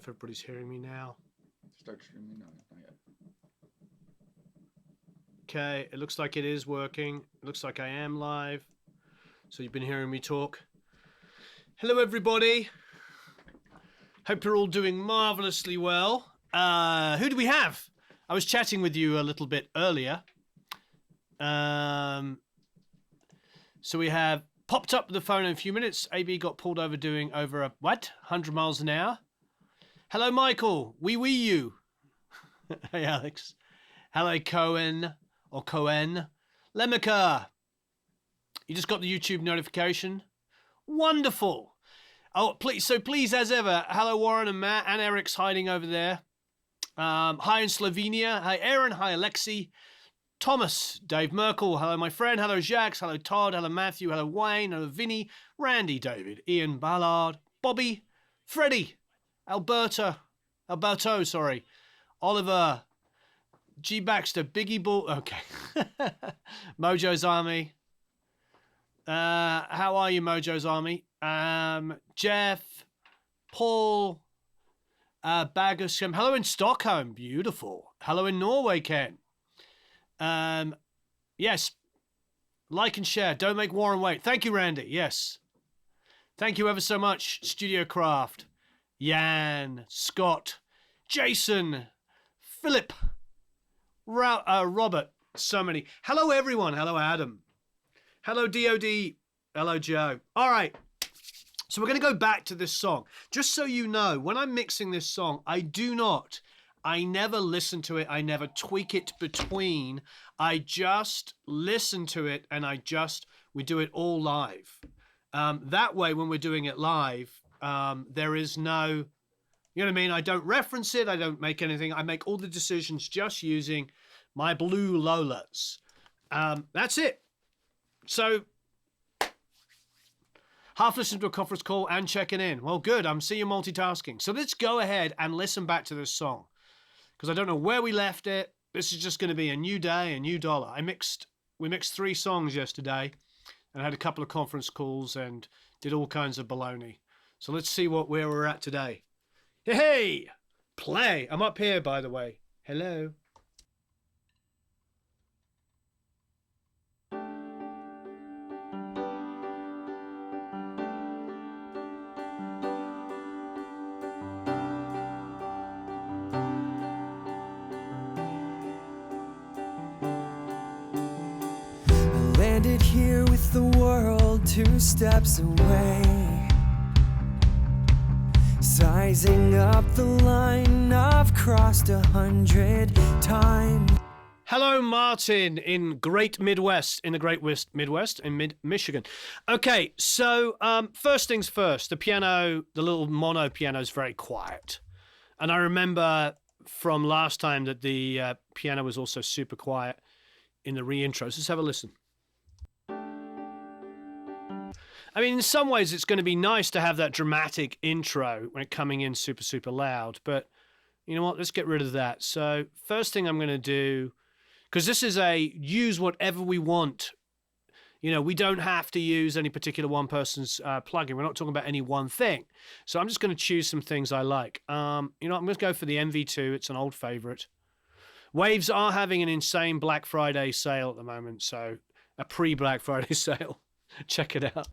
everybody's hearing me now. Start streaming? No, not yet. Okay, it looks like it is working. It looks like I am live. So you've been hearing me talk. Hello, everybody. Hope you're all doing marvelously well. Who do we have? I was chatting with you a little bit earlier. So we have popped up the phone in a few minutes. AB got pulled over doing over a, 100 miles an hour. Hello, Michael. Wee you. Hey, Alex. Hello, Cohen or Cohen. Lemmica. You just got the YouTube notification. Wonderful. Oh, please, as ever, hello, Warren and Matt, and Eric's hiding over there. Hi in Slovenia. Hi, Aaron. Hi, Alexi. Thomas. Dave Merkel. Hello, my friend. Hello, Jacques. Hello, Todd. Hello, Matthew. Hello, Wayne. Hello, Vinny. Randy, David. Ian Ballard. Bobby. Freddie. Alberto, sorry. Oliver. G. Baxter. Biggie Bull. Okay. Mojo's Army. How are you, Mojo's Army? Jeff, Paul, Bagersham. Hello in Stockholm. Beautiful. Hello in Norway, Ken. Yes. Like and share. Don't make Warren wait. Thank you, Randy. Yes. Thank you ever so much, Studio Craft. Jan, Scott, Jason, Philip, Robert. So many. Hello, everyone. Hello, Adam. Hello, DOD. Hello, Joe. All right. So we're going to go back to this song. Just so you know, when I'm mixing this song, I never listen to it. I never tweak it between. I just listen to it and we do it all live. That way, when we're doing it live, there is no, you know what I mean? I don't reference it. I don't make anything. I make all the decisions just using my blue Lolas. That's it. So, half listening to a conference call and checking in. Well, good. I'm seeing you multitasking. So let's go ahead and listen back to this song. Because I don't know where we left it. This is just going to be a new day, a new dollar. We mixed 3 songs yesterday and had a couple of conference calls and did all kinds of baloney. So let's see where we're at today. Hey, play. I'm up here, by the way. Hello. Landed here with the world 2 steps away, sizing up the line I've crossed 100 times. Hello, Martin in Great Midwest, in the Great Midwest, in Michigan. Okay, so first things first, the little mono piano is very quiet. And I remember from last time that the piano was also super quiet in the re-intros. Let's have a listen. I mean, in some ways, it's going to be nice to have that dramatic intro when it coming in super, super loud. But you know what? Let's get rid of that. So first thing I'm going to do, because this is use whatever we want. You know, we don't have to use any particular one person's plugin. We're not talking about any one thing. So I'm just going to choose some things I like. You know, I'm going to go for the MV2. It's an old favorite. Waves are having an insane Black Friday sale at the moment. So a pre-Black Friday sale. Check it out.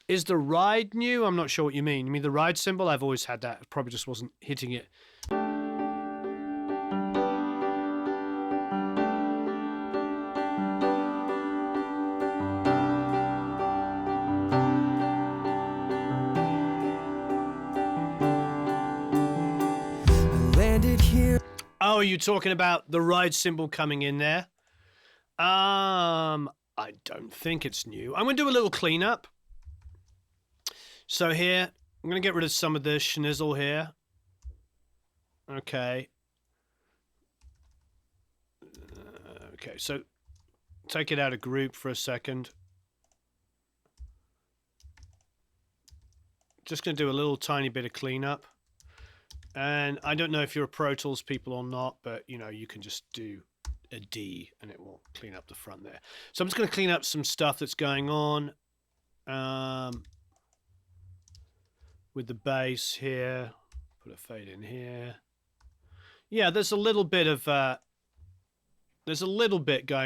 Is the ride new? I'm not sure what you mean. You mean the ride symbol? I've always had that. Probably just wasn't hitting it. Landed here. Oh, are you talking about the ride symbol coming in there? I don't think it's new. I'm going to do a little cleanup. So here, I'm going to get rid of some of this schnizzle here. Okay. Okay, so take it out of group for a second. just going to do a little tiny bit of cleanup. And I don't know if you're a Pro Tools people or not, but you know, you can just do a D and it will clean up the front there. So I'm just going to clean up some stuff that's going on with the bass here. Put a fade in here. Yeah, there's a little bit of going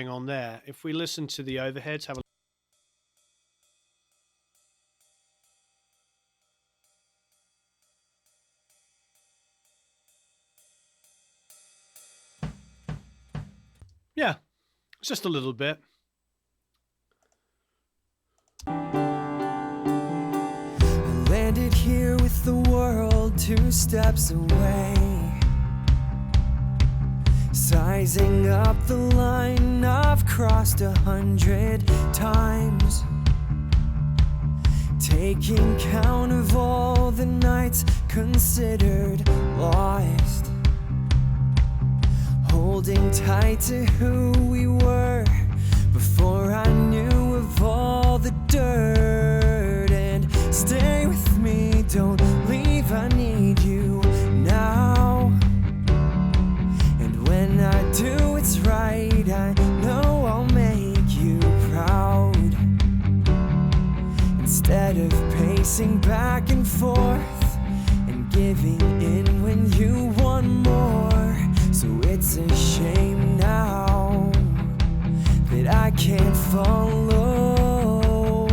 on there. If we listen to the overheads, have a yeah, it's just a little bit. I landed here with the world 2 steps away, sizing up the line I've crossed 100 times, taking count of all the nights considered lost, holding tight to who we were before I knew of all the dirt. And stay with me, don't leave, I need you now. And when I do it's right, I know I'll make you proud. Instead of pacing back and forth and giving in when you want more. So it's a shame now that I can't follow.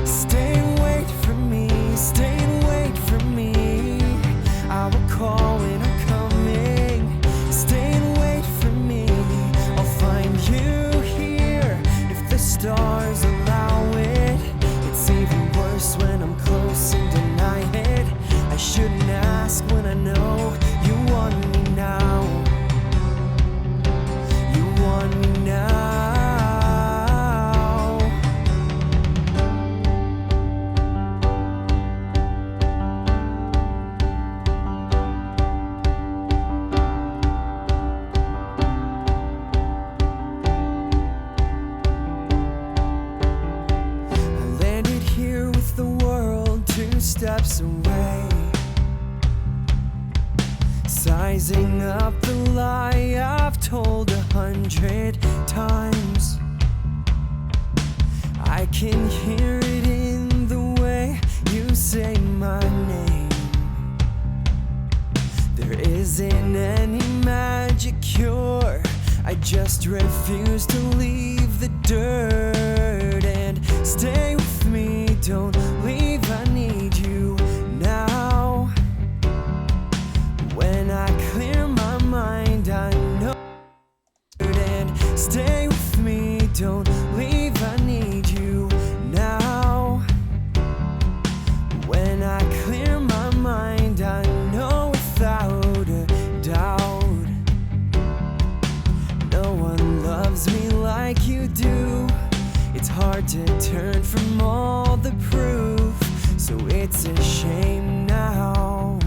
Stay and wait for me, stay and wait for me. I will call when I'm coming. Stay and wait for me, I'll find you here if the stars allow it. It's even worse when I'm close and deny it. I shouldn't ask when I know you want me now. You want me now. I landed here with the world 2 steps away, sizing up the lie I've told 100 times. I can hear it in the way you say my name. There isn't any magic cure, I just refuse to leave the dirt. And stay with me, don't leave, I need you now. When I clear my mind, I know. And stay with me, don't leave, I need you now. When I clear my mind, I know without a doubt, no one loves me like you do. It's hard to turn from all the proof, so it's a shame now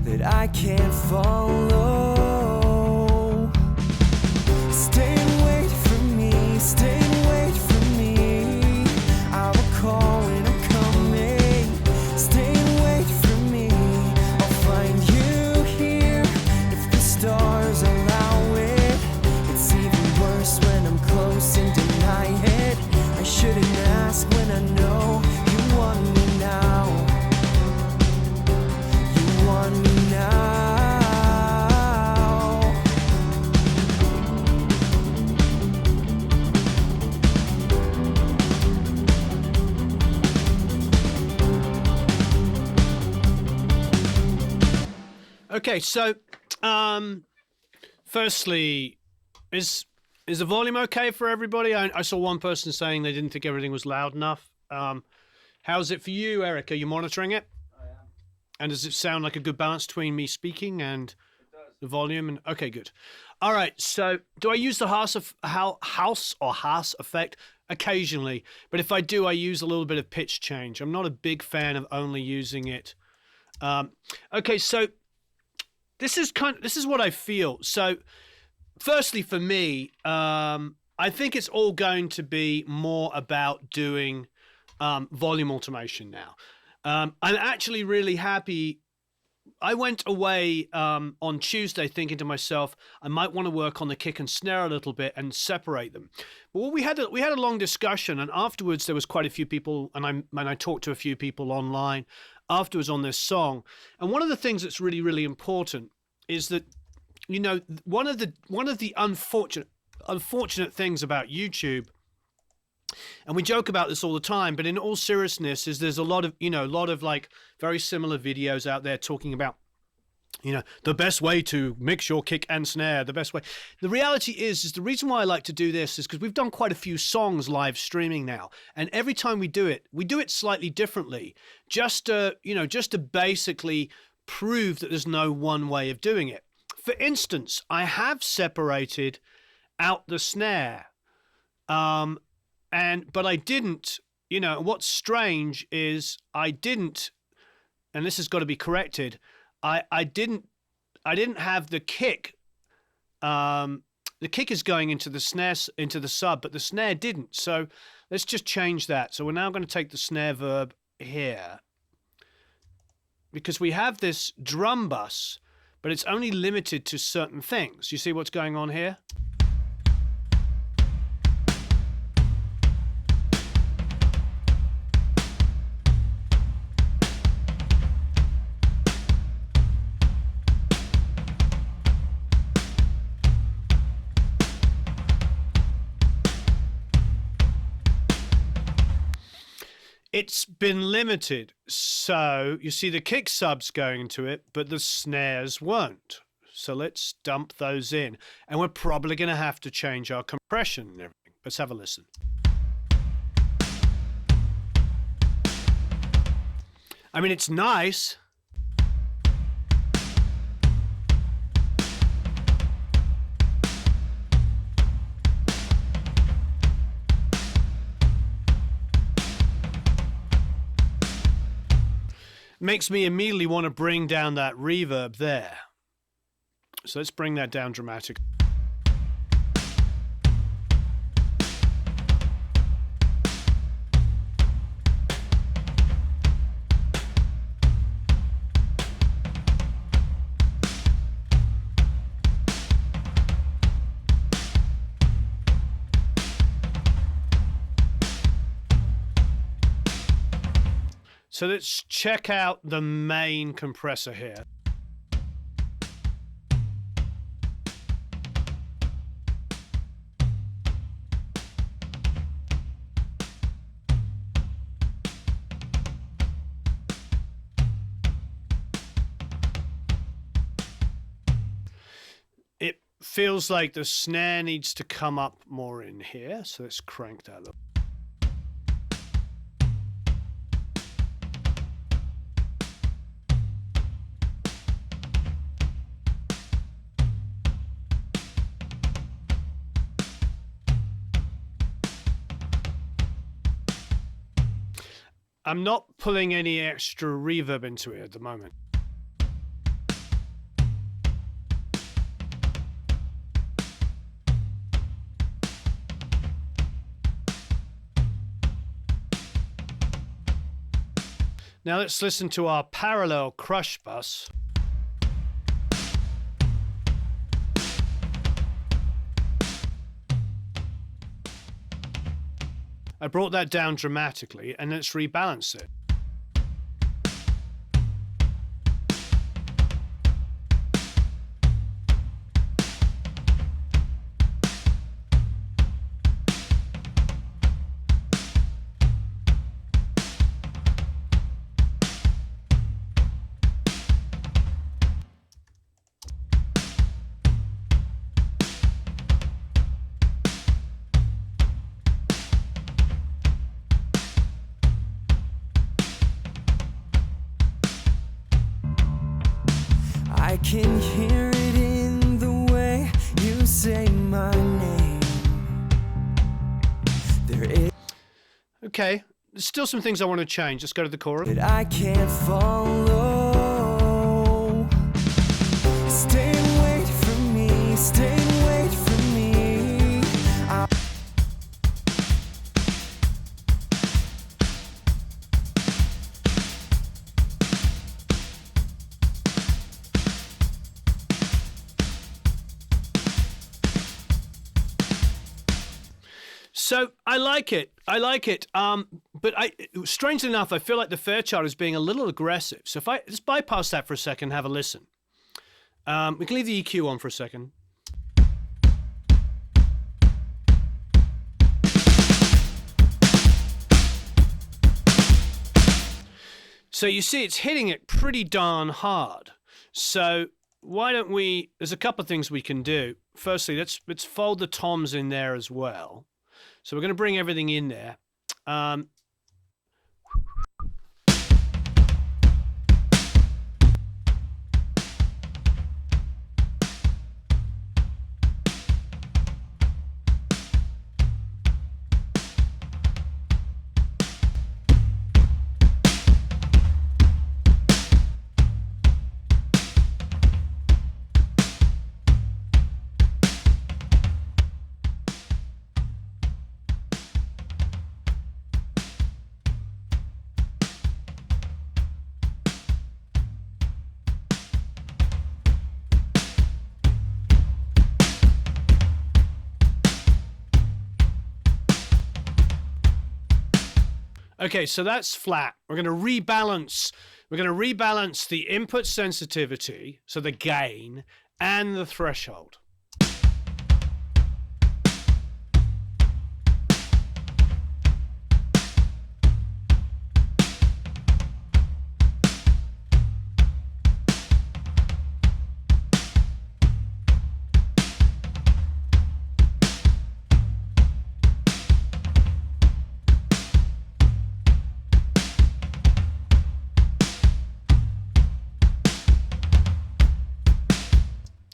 that I can't follow. Stay and wait for me, stay and wait for me. I will call when I'm coming. Stay and wait for me, I'll find you here if the stars allow it. It's even worse when I'm close and deny it. I shouldn't ask when I know you want me now. You want me now. Okay, so firstly, is the volume okay for everybody? I saw one person saying they didn't think everything was loud enough. How's it for you, Eric? Are you monitoring it? I am. And does it sound like a good balance between me speaking and the volume? And okay, good. All right. So, do I use the house effect? Occasionally, but if I do, I use a little bit of pitch change. I'm not a big fan of only using it. Okay, so this is what I feel. So, firstly, for me, I think it's all going to be more about doing volume automation now. I'm actually really happy. I went away on Tuesday thinking to myself, I might want to work on the kick and snare a little bit and separate them. But we had a long discussion, and afterwards there was quite a few people, and I talked to a few people online afterwards on this song. And one of the things that's really, really important is that, you know, one of the unfortunate things about YouTube, and we joke about this all the time, but in all seriousness, is there's a lot of like very similar videos out there talking about, you know, the best way to mix your kick and snare, the best way. The reality is the reason why I like to do this is because we've done quite a few songs live streaming now, and every time we do it slightly differently, just to basically prove that there's no one way of doing it. For instance, I have separated out the snare, but I didn't, you know, what's strange is I didn't, and this has got to be corrected, I didn't have the kick. The kick is going into the snare, into the sub, but the snare didn't. So let's just change that. So we're now going to take the snare verb here, because we have this drum bus, but it's only limited to certain things. You see what's going on here? It's been limited, so you see the kick subs going into it, but the snares won't. So let's dump those in, and we're probably going to have to change our compression and everything. Let's have a listen. I mean, it's nice. Makes me immediately want to bring down that reverb there. So let's bring that down dramatically. So let's check out the main compressor here. It feels like the snare needs to come up more in here, so let's crank that up. I'm not pulling any extra reverb into it at the moment. Now let's listen to our parallel crush bus. I brought that down dramatically, and let's rebalance it. I can hear it in the way you say my name. There is Okay, there's still some things I want to change. Let's go to the chorus. that I can't follow. Stay and wait for me, stay and wait for me. So I like it. But strangely enough, I feel like the Fairchild is being a little aggressive. So if I just bypass that for a second, have a listen. We can leave the EQ on for a second. So you see it's hitting it pretty darn hard. So why don't we, there's a couple of things we can do. Firstly, let's fold the toms in there as well. So we're going to bring everything in there. Okay, so that's flat. We're going to rebalance. We're going to rebalance the input sensitivity, so the gain, and the threshold.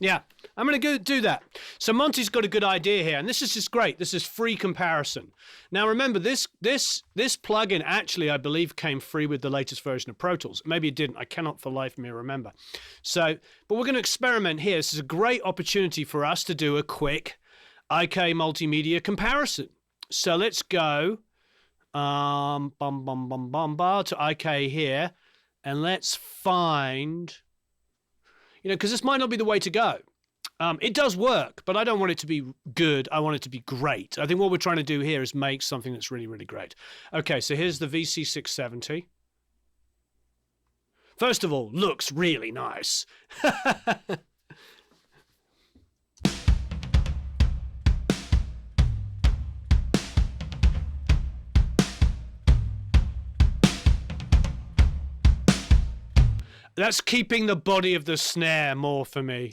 Yeah, I'm going to go do that. So Monty's got a good idea here, and this is just great. This is free comparison. Now remember, this plugin actually, I believe, came free with the latest version of Pro Tools. Maybe it didn't. I cannot for life of me remember. So, but we're going to experiment here. This is a great opportunity for us to do a quick IK multimedia comparison. So let's go to IK here, and let's find... You know, because this might not be the way to go. It does work, but I don't want it to be good. I want it to be great. I think what we're trying to do here is make something that's really, really great. Okay, so here's the VC670. First of all, looks really nice. That's keeping the body of the snare more for me.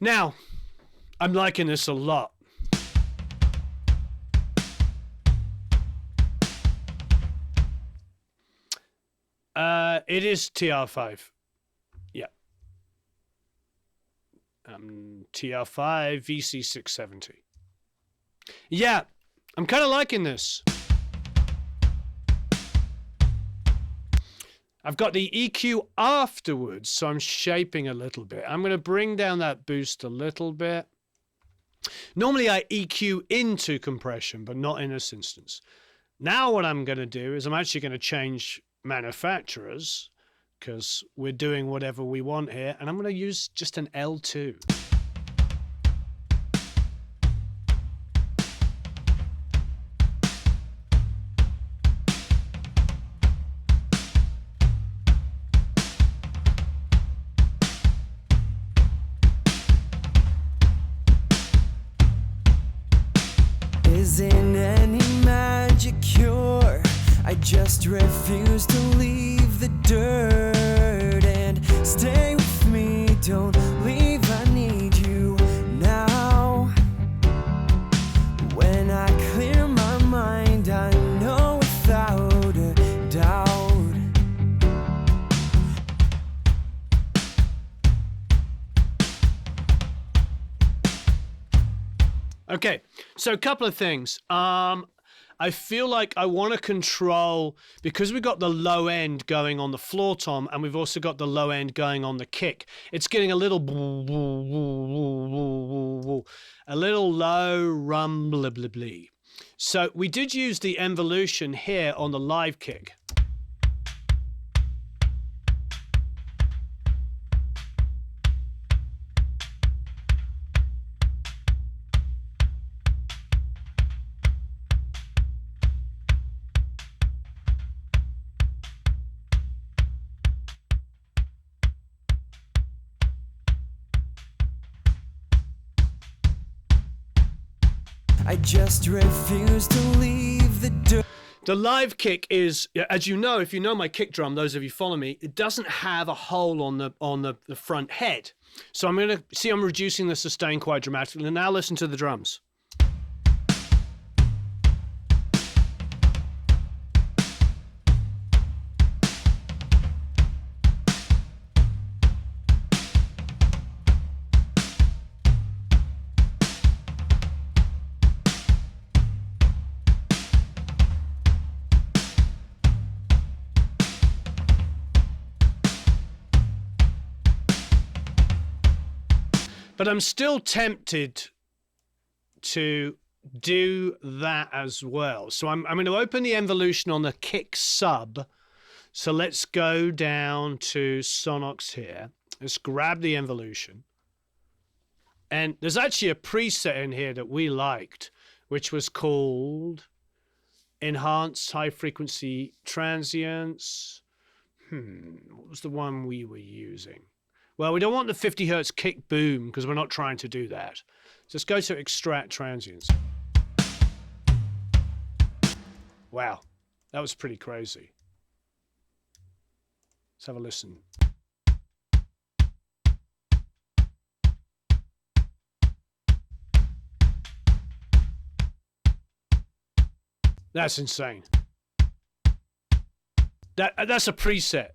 Now, I'm liking this a lot. It is TR5. Yeah. TR5 VC670. Yeah, I'm kind of liking this. I've got the EQ afterwards, so I'm shaping a little bit. I'm going to bring down that boost a little bit. Normally I EQ into compression, but not in this instance. Now what I'm going to do is I'm actually going to change manufacturers because we're doing whatever we want here, and I'm going to use just an L2. Isn't any magic cure? I just refuse to leave the dirt and stay with me. Don't leave, I need you now. When I clear my mind, I know without a doubt. Okay, so a couple of things. I feel like I want to control, because we've got the low end going on the floor tom, and we've also got the low end going on the kick. It's getting a little a little low rumblibly. So we did use the involution here on the live kick. I just refuse to leave the dirt. The live kick is, as you know, if you know my kick drum, those of you follow me, it doesn't have a hole on the front head. So I'm going to see I'm reducing the sustain quite dramatically. And now listen to the drums. But I'm still tempted to do that as well. So I'm going to open the involution on the kick sub. So let's go down to Sonox here. Let's grab the involution. And there's actually a preset in here that we liked, which was called Enhanced High Frequency Transients. What was the one we were using? Well, we don't want the 50 hertz kick boom because we're not trying to do that. So let's go to extract transients. Wow, that was pretty crazy. Let's have a listen. That's insane. That's a preset.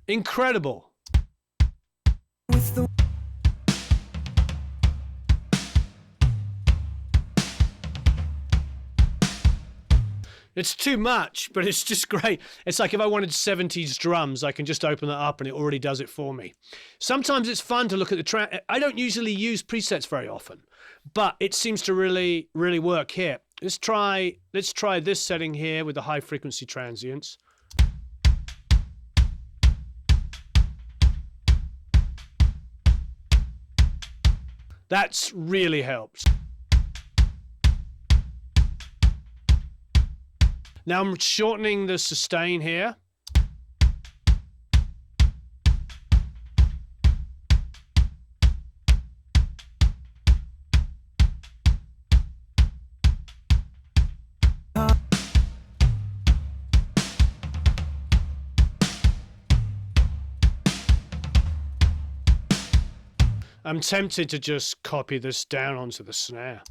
Incredible. With the It's too much, but it's just great. It's like if I wanted 70s drums, I can just open that up and it already does it for me. Sometimes it's fun to look at the I don't usually use presets very often, but it seems to really, really work here. Let's try this setting here with the high frequency transients. That's really helped. Now I'm shortening the sustain here. I'm tempted to just copy this down onto the snare.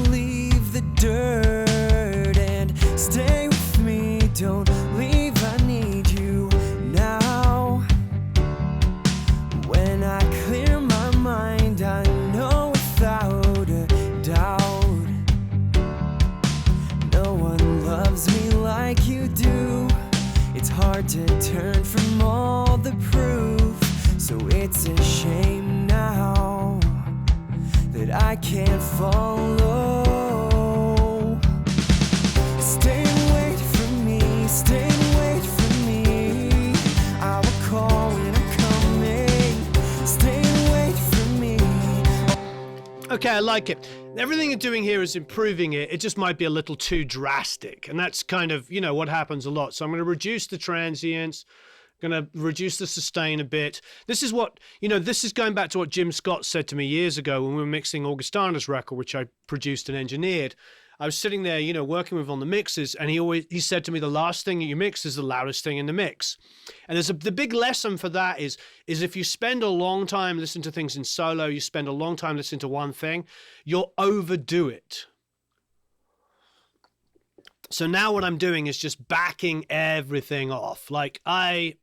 leave the dirt and stay with me. Don't leave, I need you now. When I clear my mind, I know without a doubt no one loves me like you do. It's hard to turn from all the proof, so it's a shame now that I can't follow. Stay and wait for me, stay and wait for me. I will call when I'm coming. Stay and wait for me. Okay, I like it. Everything you're doing here is improving it. It just might be a little too drastic. And that's kind of, you know, what happens a lot. So I'm going to reduce the transients. Gonna reduce the sustain a bit. This is what, this is going back to what Jim Scott said to me years ago when we were mixing Augustana's record, which I produced and engineered. I was sitting there, working with on the mixes, and he said to me, the last thing that you mix is the loudest thing in the mix. And the big lesson for that is if you spend a long time listening to things in solo, you spend a long time listening to one thing, you'll overdo it. So now what I'm doing is just backing everything off. Like I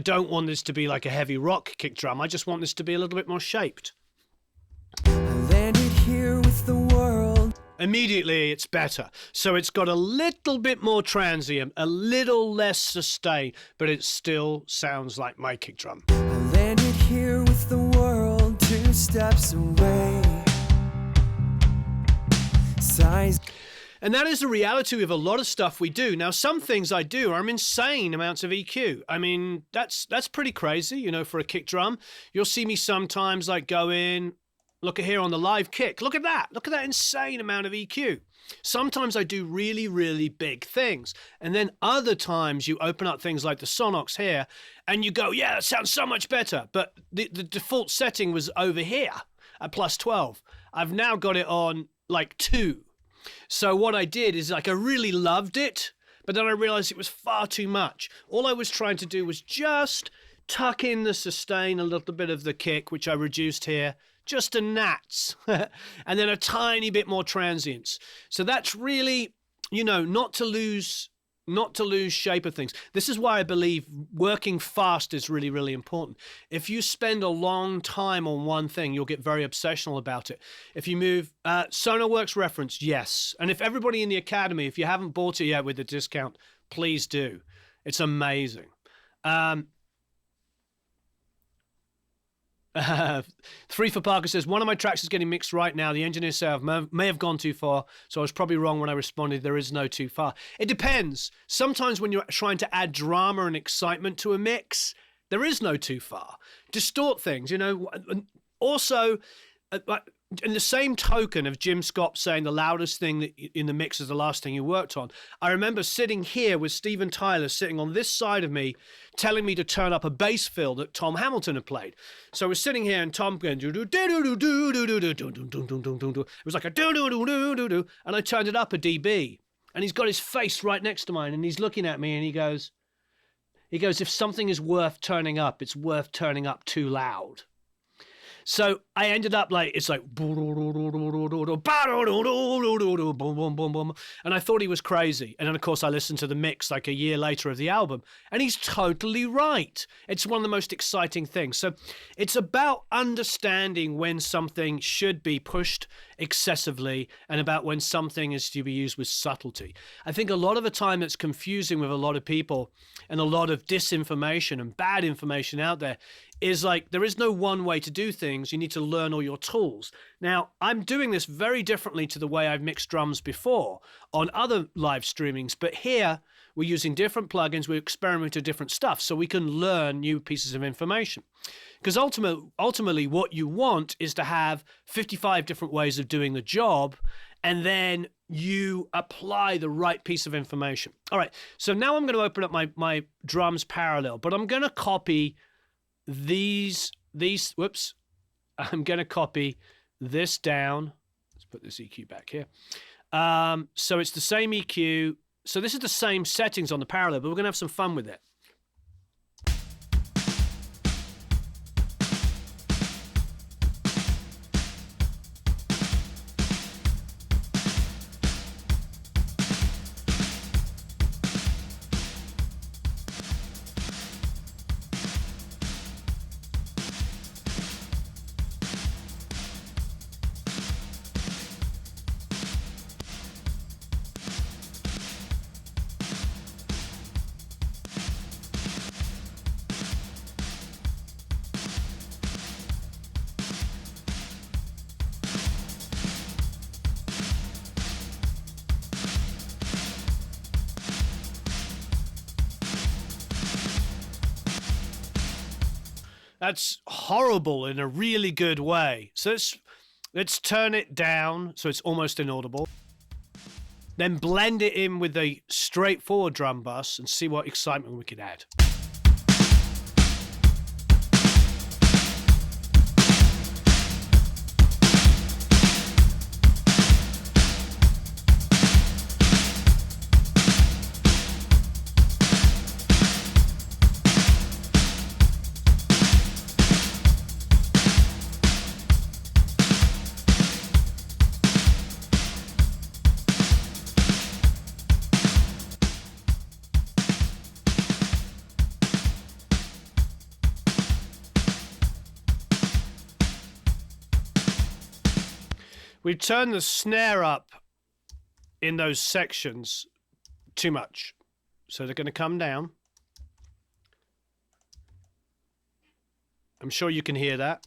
don't want this to be like a heavy rock kick drum. I just want this to be a little bit more shaped. I landed here with the world. Immediately it's better. So it's got a little bit more transient, a little less sustain, but it still sounds like my kick drum. I landed here with the world 2 steps away. Size. And that is the reality of a lot of stuff we do. Now, some things I do are insane amounts of EQ. I mean, that's pretty crazy, for a kick drum. You'll see me sometimes like go in, look at here on the live kick. Look at that. Look at that insane amount of EQ. Sometimes I do really, really big things. And then other times you open up things like the Sonox here and you go, yeah, that sounds so much better. But the default setting was over here at plus 12. I've now got it on like 2. So what I did is I really loved it, but then I realized it was far too much. All I was trying to do was just tuck in the sustain, a little bit of the kick, which I reduced here, just a gnats, and then a tiny bit more transients. So that's really, not to lose shape of things. This is why I believe working fast is really, really important. If you spend a long time on one thing, you'll get very obsessional about it. If you move, SonarWorks reference, yes. And if everybody in the Academy, if you haven't bought it yet with a discount, please do. It's amazing. 3 for Parker says, one of my tracks is getting mixed right now. The engineer said I may have gone too far, so I was probably wrong when I responded there is no too far. It depends. Sometimes when you're trying to add drama and excitement to a mix, there is no too far. Distort things, Also, in the same token of Jim Scott saying the loudest thing that in the mix is the last thing you worked on, I remember sitting here with Steven Tyler sitting on this side of me telling me to turn up a bass fill that Tom Hamilton had played. So I was sitting here and Tom going, it was like a do-do-do-do-do-do, and I turned it up a dB. And he's got his face right next to mine and he's looking at me and he goes, if something is worth turning up, it's worth turning up too loud. So I ended up it's like, and I thought he was crazy. And then, of course, I listened to the mix like a year later of the album, and he's totally right. It's one of the most exciting things. So it's about understanding when something should be pushed excessively and about when something is to be used with subtlety. I think a lot of the time it's confusing with a lot of people and a lot of disinformation and bad information out there is there is no one way to do things. You need to learn all your tools. Now, I'm doing this very differently to the way I've mixed drums before on other live streamings, but here we're using different plugins, we're experimenting with different stuff so we can learn new pieces of information. Because ultimately what you want is to have 55 different ways of doing the job, and then you apply the right piece of information. All right, so now I'm going to open up my drums parallel, but I'm going to copy these whoops, I'm going to copy this down. Let's put this EQ back here. So it's the same EQ. So this is the same settings on the parallel, but we're going to have some fun with it. That's horrible in a really good way. So let's turn it down so it's almost inaudible. Then blend it in with a straightforward drum bus and see what excitement we can add. We've turned the snare up in those sections too much. So they're going to come down. I'm sure you can hear that.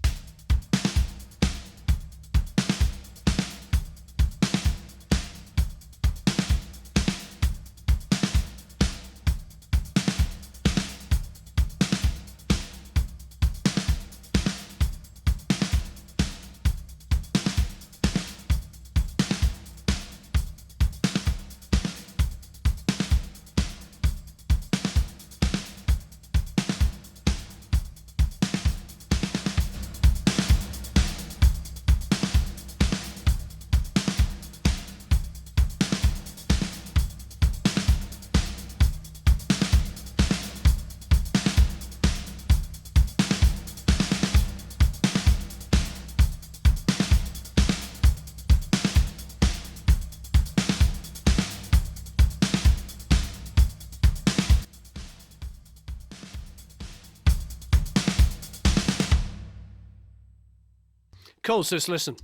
Cool, sis, listen.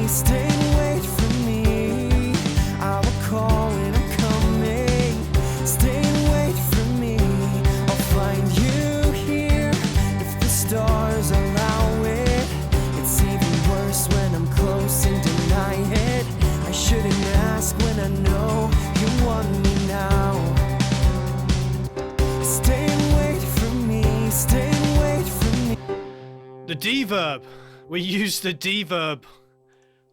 Stay and wait for me. I will call when I'm coming. Stay and wait for me. I'll find you here if the stars allow it. It's even worse when I'm close and deny it. I shouldn't ask when I know you want me now. Stay and wait for me. Stay and wait for me. The D-verb. We use the D-verb.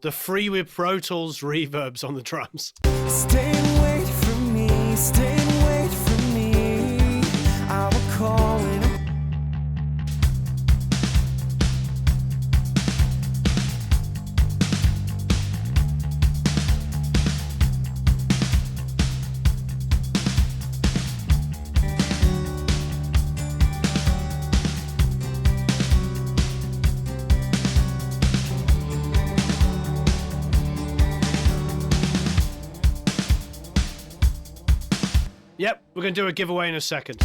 The free with Pro Tools reverbs on the drums. Stay and wait for me. Stay and wait for me. I will call when I'm Yep, we're going to do a giveaway in a second.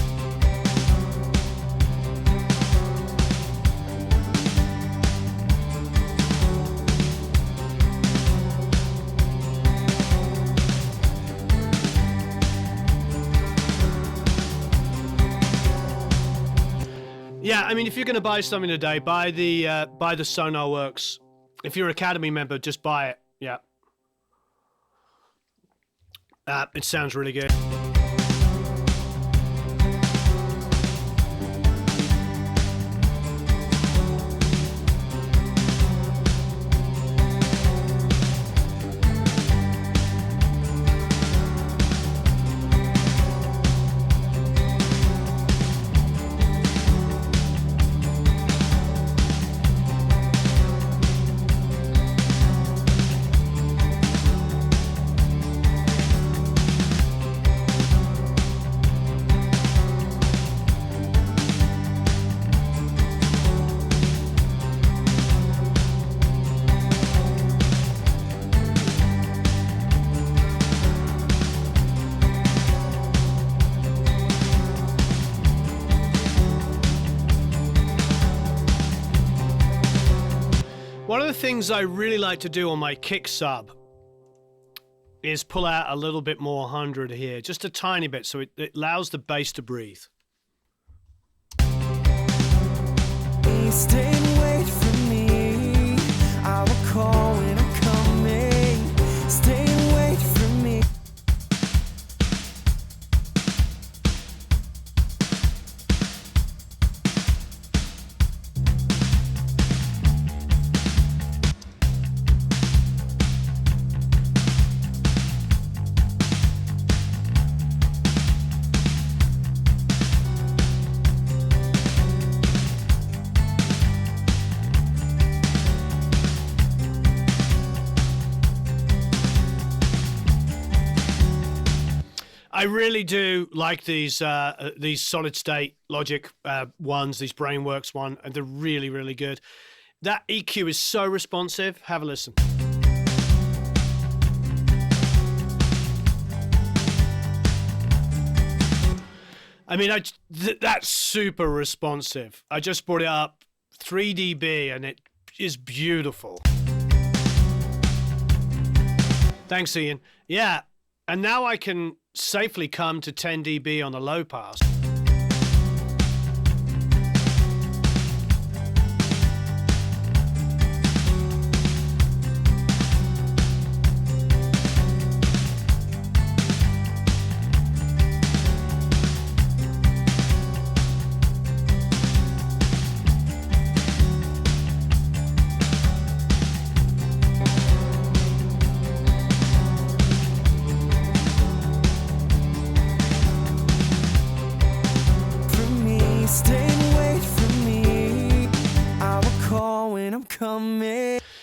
Yeah, I mean, if you're going to buy something today, buy the Sonarworks. If you're an Academy member, just buy it. Yeah. It sounds really good. One of the things I really like to do on my kick sub is pull out a little bit more 100 here, just a tiny bit, so it allows the bass to breathe. Stay and wait for me. I will call when I'm coming. Stay and wait for me. I really do like these solid state Logic ones, these Brainworks one, and they're really, really good. That EQ is so responsive. Have a listen. I mean, that's super responsive. I just brought it up 3 dB and it is beautiful. Thanks, Ian. Yeah, and now I can safely come to 10 dB on the low pass.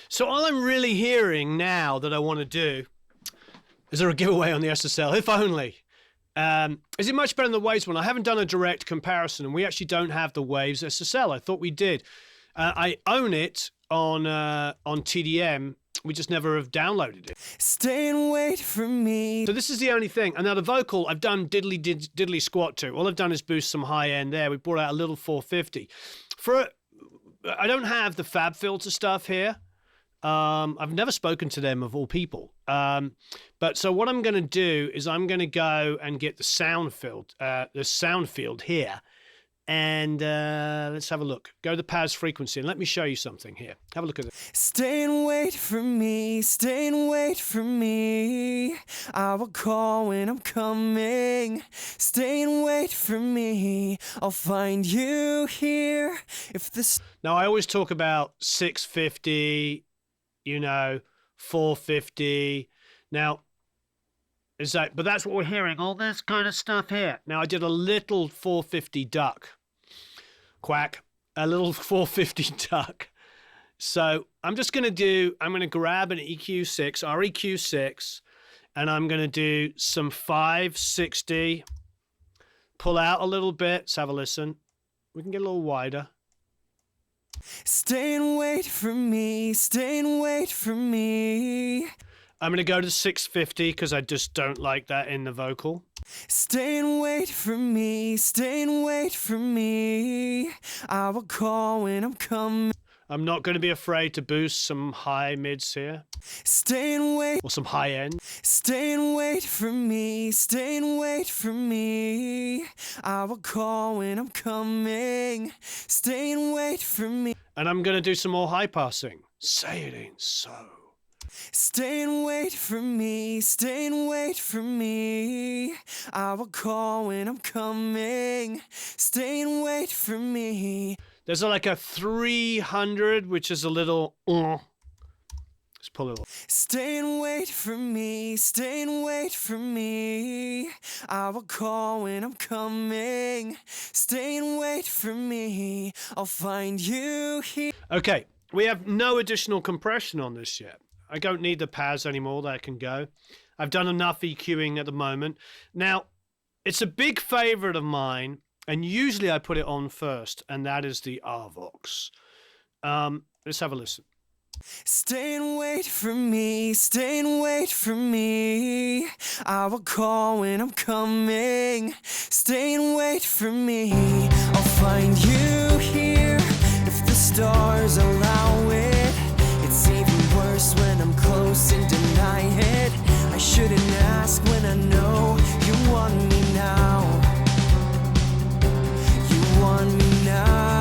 So all I'm really hearing now that I want to do, is there a giveaway on the SSL? If only. Is it much better than the Waves one? I haven't done a direct comparison, and we actually don't have the Waves SSL. I thought we did. I own it on TDM. We just never have downloaded it. Stay and wait for me. So this is the only thing. And now the vocal, I've done diddly squat to. All I've done is boost some high end there. We brought out a little 450. I don't have the Fab Filter stuff here. I've never spoken to them of all people. But so what I'm going to do is I'm going to go and get the sound field here. And let's have a look. Go to the Paz frequency and let me show you something here. Have a look at it. Stay and wait for me. Stay and wait for me. I will call when I'm coming. Stay and wait for me. I'll find you here. If this. Now I always talk about 650. 450. Now, but that's what we're hearing, all this kind of stuff here. Now, I did a little 450 duck. Quack. A little 450 duck. So I'm going to grab an EQ6, REQ6, and I'm going to do some 560. Pull out a little bit. Let's have a listen. We can get a little wider. Stay and wait for me, stay and wait for me. I'm going to go to 650 because I just don't like that in the vocal. Stay and wait for me, stay and wait for me. I will call when I'm coming. I'm not going to be afraid to boost some high mids here. Stay and wait. Or some high end. Stay and wait for me, stay and wait for me. I will call when I'm coming. Stay and wait for me. And I'm going to do some more high passing. Say it ain't so. Stay and wait for me, stay and wait for me. I will call when I'm coming. Stay and wait for me. There's like a 300, which is a little. Let's pull it off. Stay and wait for me, stay and wait for me. I will call when I'm coming. Stay and wait for me. I'll find you here. Okay, we have no additional compression on this yet. I don't need the Paz anymore. That can go. I've done enough EQing at the moment. Now, it's a big favorite of mine. And usually I put it on first, and that is the RVox. Let's have a listen. Stay and wait for me, stay and wait for me. I will call when I'm coming. Stay and wait for me. I'll find you here if the stars allow it. It's even worse when I'm close and deny it. I shouldn't ask when I know you want me now. Want me now.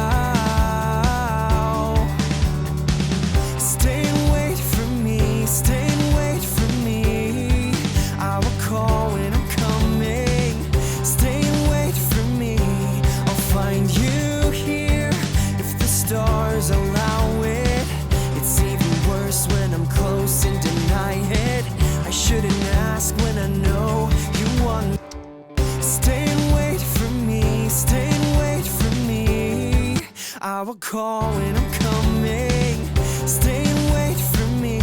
Stay and wait for me, stay and wait for me. I will call when I'm coming. Stay and wait for me. I'll find you here if the stars allow it. It's even worse when I'm close and deny it. I shouldn't ask when I know you want me. Stay and wait for me, stay and wait for me. I will call when I'm coming. Stay and wait for me.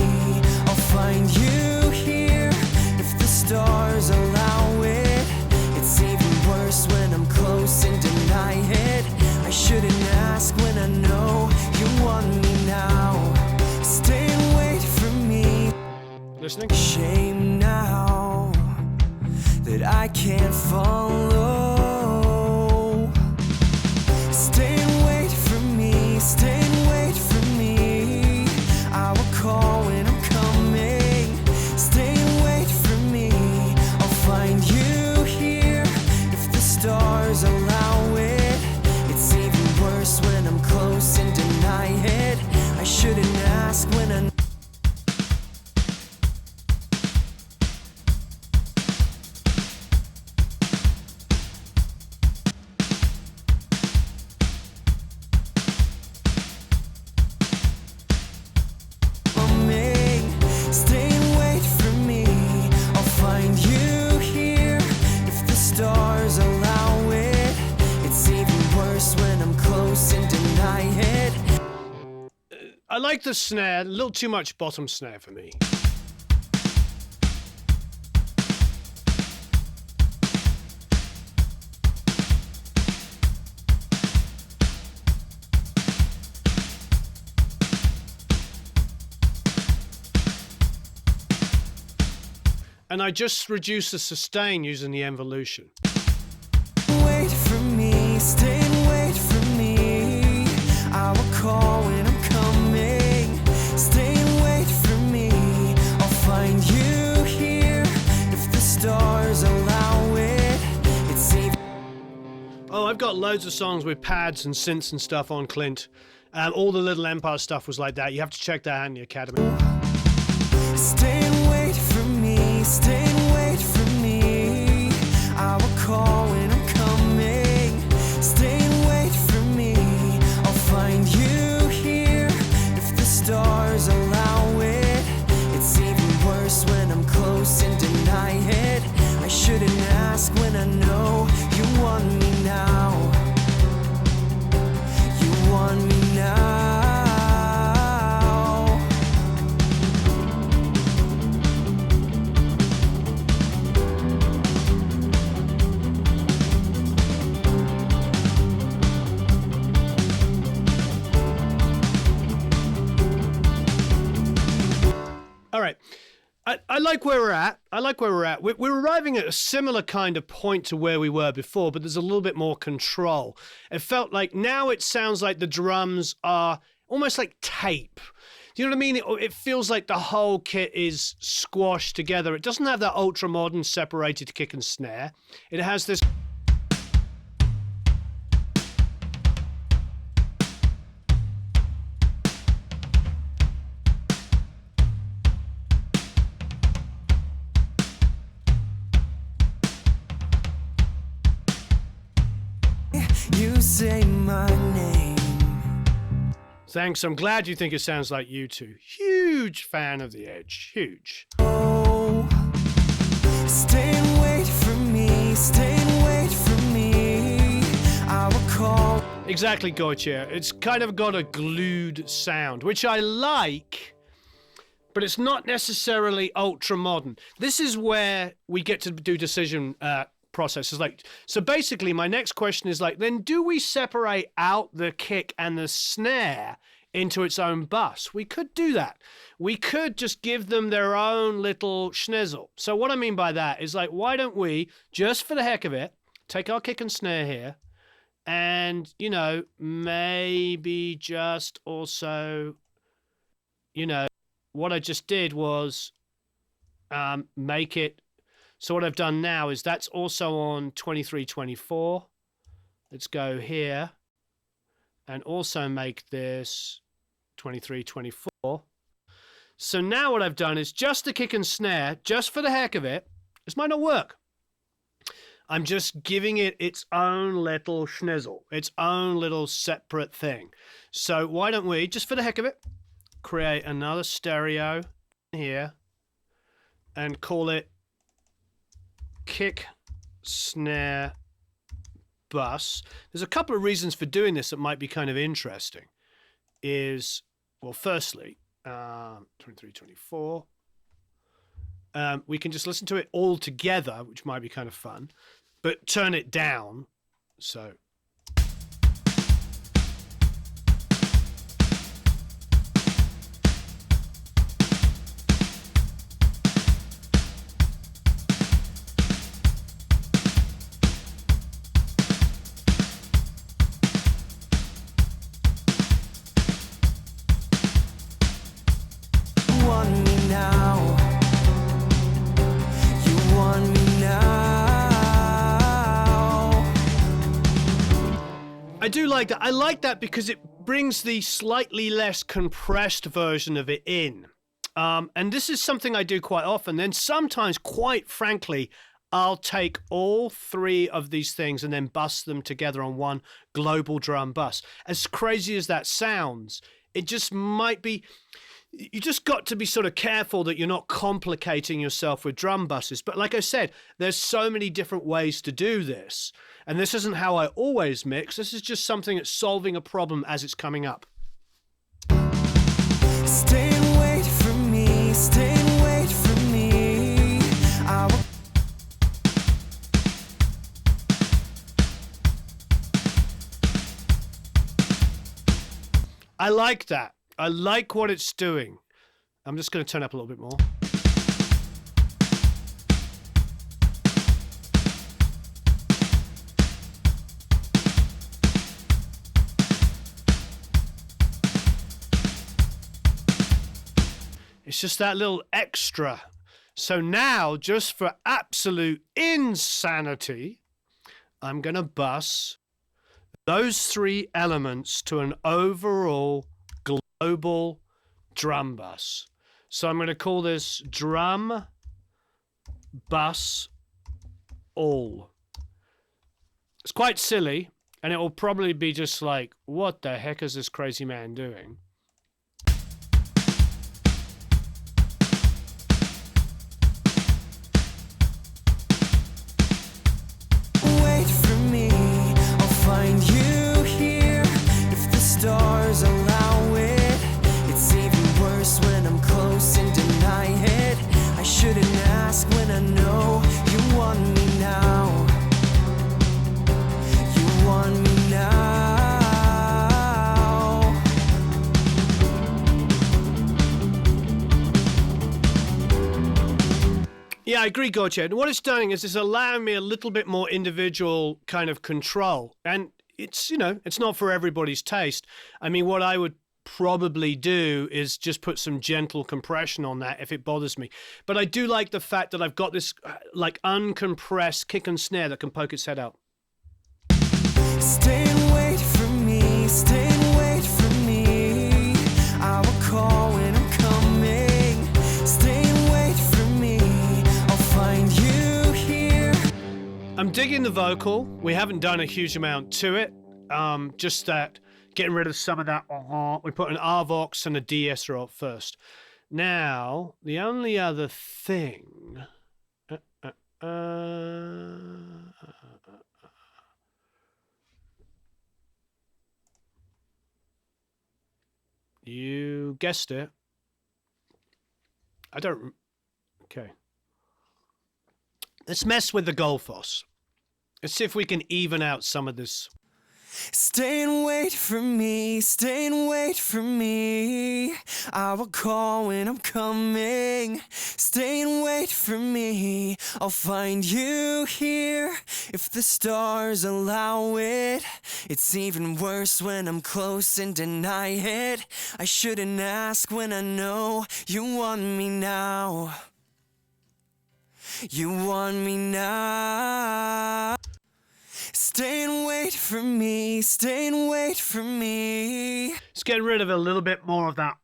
I'll find you here if the stars allow it. It's even worse when I'm close and deny it. I shouldn't ask when I know you want me now. Stay and wait for me. Listening? Shame now that I can't follow. Stay and wait for me, stay and wait for me. I like the snare, a little too much bottom snare for me. And I just reduce the sustain using the involution. Wait for me, stay and wait for me. I will call when I'm coming. Stay and wait for me. I'll find you here if the stars allow it. It's even. Oh, I've got loads of songs with pads and synths and stuff on Clint. All the Little Empire stuff was like that. You have to check that out in the Academy. Stay and wait for me, stay and wait for me. I will call when I'm coming. Stay and wait for me. I'll find you here if the stars allow it. It's even worse when I'm close and deny it. I shouldn't ask when I know you want me now. You want me now. All right. I like where we're at. I like where we're at. We're arriving at a similar kind of point to where we were before, but there's a little bit more control. It felt like now it sounds like the drums are almost like tape. Do you know what I mean? It feels like the whole kit is squashed together. It doesn't have that ultra modern separated kick and snare. It has this. You say my name. Thanks. I'm glad you think it sounds like you two. Huge fan of the Edge. Huge. Oh, stay and wait for me. Stay and wait for me. I will call. Exactly, Gautier. It's kind of got a glued sound, which I like, but it's not necessarily ultra modern. This is where we get to do decision processes. Like, so basically my next question is like, then do we separate out the kick and the snare into its own bus? We could do that. We could just give them their own little schnizzle. So what I mean by that is like, why don't we, just for the heck of it, take our kick and snare here and, you know, maybe just also, you know, what I just did was make it. So what I've done now is that's also on 2324. Let's go here and also make this 2324. So now what I've done is just the kick and snare, just for the heck of it. This might not work. I'm just giving it its own little schnizzle, its own little separate thing. So why don't we, just for the heck of it, create another stereo here and call it kick, snare, bus. There's a couple of reasons for doing this that might be kind of interesting. Is, well, firstly, 2324. We can just listen to it all together, which might be kind of fun, but turn it down. So. I do like that. I like that because it brings the slightly less compressed version of it in. And this is something I do quite often. Then sometimes, quite frankly, I'll take all three of these things and then bus them together on one global drum bus. As crazy as that sounds, it just might be... You just got to be sort of careful that you're not complicating yourself with drum buses. But like I said, there's so many different ways to do this. And this isn't how I always mix. This is just something that's solving a problem as it's coming up. like that. I like what it's doing. I'm just going to turn up a little bit more. It's just that little extra. So now, just for absolute insanity, I'm going to bus those three elements to an overall global drum bus. So I'm going to call this drum bus all. It's quite silly, and it will probably be just like, what the heck is this crazy man doing? Wait for me, I'll find you here. If the stars allow it, it's even worse when I'm close and deny it. I shouldn't ask when I know you want me now. You want me now. Yeah, I agree, Gotcha. And what it's doing is it's allowing me a little bit more individual kind of control. And it's, you know, it's not for everybody's taste. I mean, what I would probably do is just put some gentle compression on that if it bothers me. But I do like the fact that I've got this like uncompressed kick and snare that can poke its head out. Stay and wait for me, stay and wait for me. I will call when I'm coming. Stay and wait for me, I'll find you here. I'm digging the vocal. We haven't done a huge amount to it. Just that getting rid of some of that. We put an RVox and a de-esser up first. Now, the only other thing. You guessed it. I don't. Okay. Let's mess with the Goldfoss. Let's see if we can even out some of this. Stay and wait for me, stay and wait for me. I will call when I'm coming. Stay and wait for me, I'll find you here. If the stars allow it, it's even worse when I'm close and deny it. I shouldn't ask when I know you want me now. You want me now. Stay and wait for me, stay and wait for me. Let's get rid of a little bit more of that.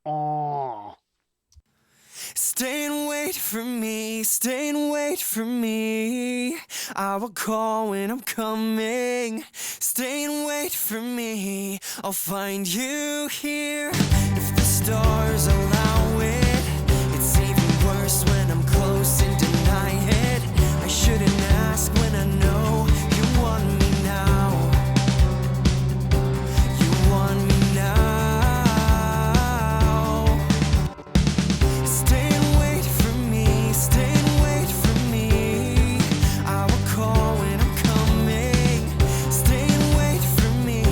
Stay and wait for me, stay and wait for me. I will call when I'm coming. Stay and wait for me, I'll find you here. If the stars allow it, it's even worse when I'm close and deny it. I shouldn't ask when I know you want me now. You want me now. Stay and wait for me, stay and wait for me. I will call when I'm coming. Stay and wait for me,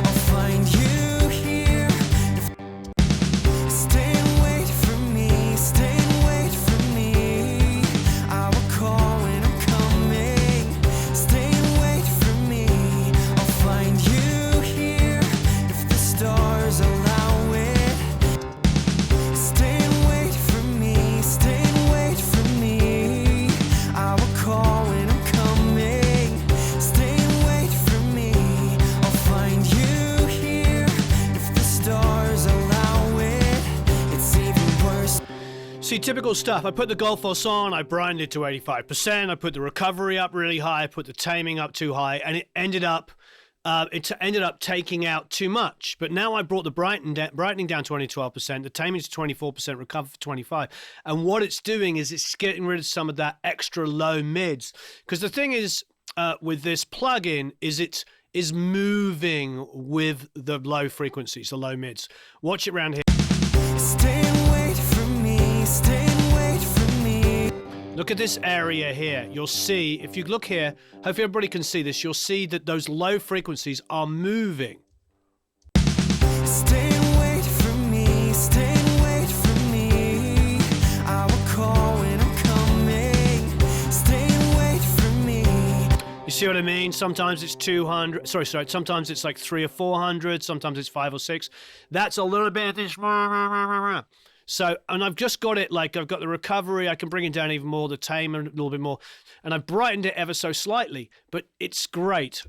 I'll find you here. Stay and wait for me, stay and wait for me. I will call when I'm coming. Stay and wait for me, I'll find you here. If the stars allow it. Stay and wait for me, stay and wait for me. I will call when I'm coming. Stay and wait for me, I'll find you here. If the stars allow it, it's even worse. See, typical stuff. I put the Goldfoss on, I brightened it to 85%, I put the recovery up really high, I put the taming up too high, and it ended up taking out too much. But now I brought the brightening down to only 12%, the taming to 24%, recover for 25%. And what it's doing is it's getting rid of some of that extra low mids. Because the thing is, with this plugin, is it is moving with the low frequencies, the low mids. Watch it round here. Stay and wait for me, stay and wait for me. Look at this area here. You'll see, if you look here, hopefully everybody can see this, you'll see that those low frequencies are moving. Stay and wait see what I mean? Sometimes it's 200. Sorry. Sometimes it's like 300 or 400. Sometimes it's 5 or 6. That's a little bit of this. So, and I've just got it like I've got the recovery. I can bring it down even more, the tame a little bit more. And I've brightened it ever so slightly, but it's great.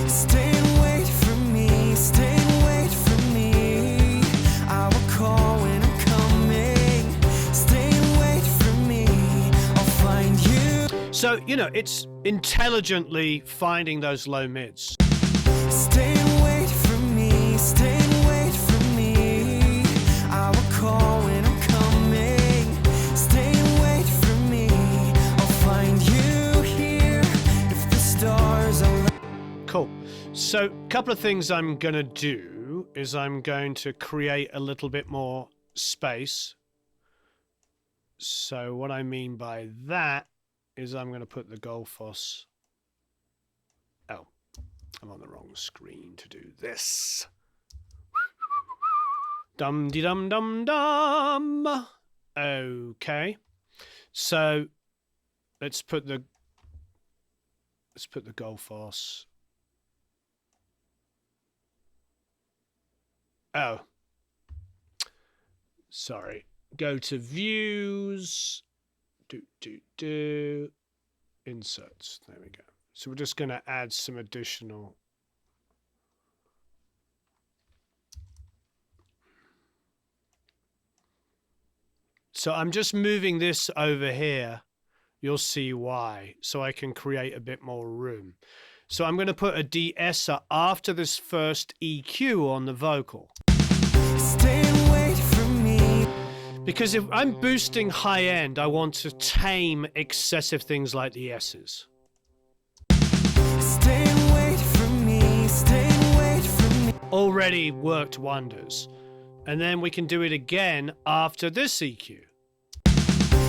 Stay and wait for me, stay and wait for me. I will call when I'm coming. Stay and wait for me, I'll find you. So, you know, it's intelligently finding those low mids. Stay and wait for me, stay and wait for me. I will call when I'm coming. Stay and wait for me, I'll find you here if the stars are. Cool. So a couple of things I'm going to do is I'm going to create a little bit more space. So what I mean by that is I'm going to put the Goldfoss. Oh, I'm on the wrong screen to do this. Dum-de-dum-dum-dum. Okay. So let's put the Goldfoss. Oh, sorry. Go to views, inserts. There we go. So we're just going to add some additional. So I'm just moving this over here. You'll see why. So I can create a bit more room. So I'm going to put a de-esser after this first EQ on the vocal. Stay and wait for me. Because if I'm boosting high end, I want to tame excessive things like the S's. Stay and wait for me, stay and wait for me. Already worked wonders. And then we can do it again after this EQ.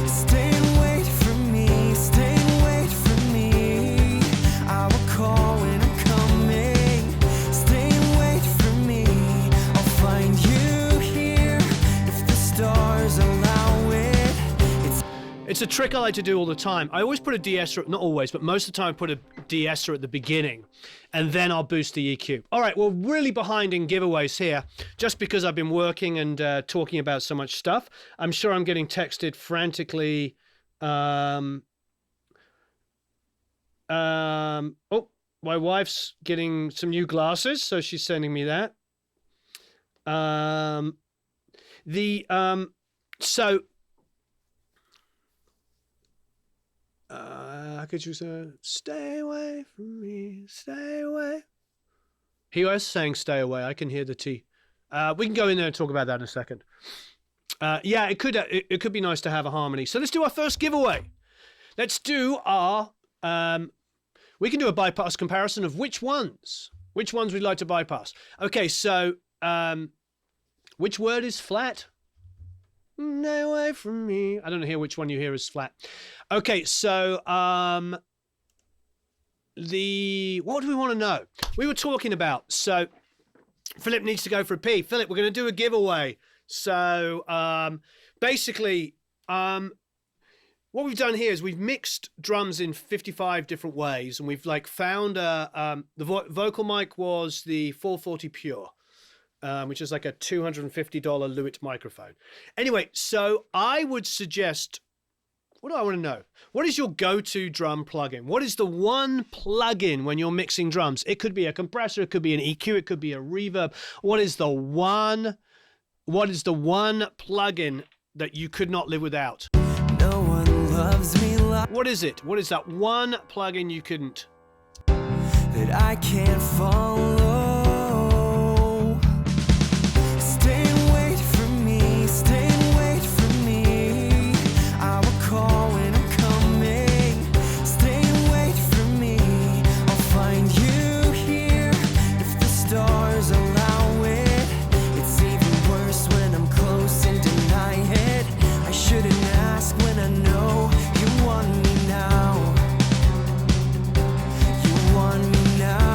Stay and wait for me, stay and wait for me. I will call when I'm coming. Stay and wait for me, I'll find you here if the stars allow it. It's a trick I like to do all the time. I always put a de-esser, not always, but most of the time I put a de-esser at the beginning, and then I'll boost the EQ. All right, we're really behind in giveaways here, just because I've been working and talking about so much stuff. I'm sure I'm getting texted frantically. Oh, my wife's getting some new glasses, so she's sending me that. How could you say, stay away from me, stay away? He was saying stay away. I can hear the T. We can go in there and talk about that in a second. Yeah, it could be nice to have a harmony. So let's do our first giveaway. Let's do our, we can do a bypass comparison of which ones we'd like to bypass. Okay, so which word is flat? Stay away from me. I don't hear which one you hear is flat. Okay, so what do we want to know? We were talking about, so Philip needs to go for a pee. Philip, we're going to do a giveaway. So basically, what we've done here is we've mixed drums in 55 different ways, and we've like found the vocal mic was the 440 Pure. Which is like a $250 Lewitt microphone. Anyway, so I would suggest, what do I want to know? What is your go-to drum plugin? What is the one plugin when you're mixing drums? It could be a compressor, it could be an EQ, it could be a reverb. What is the one plugin that you could not live without? No one loves me like What is it? What is that one plugin you couldn't? that I can't follow. Stay and wait for me, stay and wait for me. I will call when I'm coming. Stay and wait for me, I'll find you here if the stars allow it. It's even worse when I'm close and deny it. I shouldn't ask when I know you want me now. You want me now.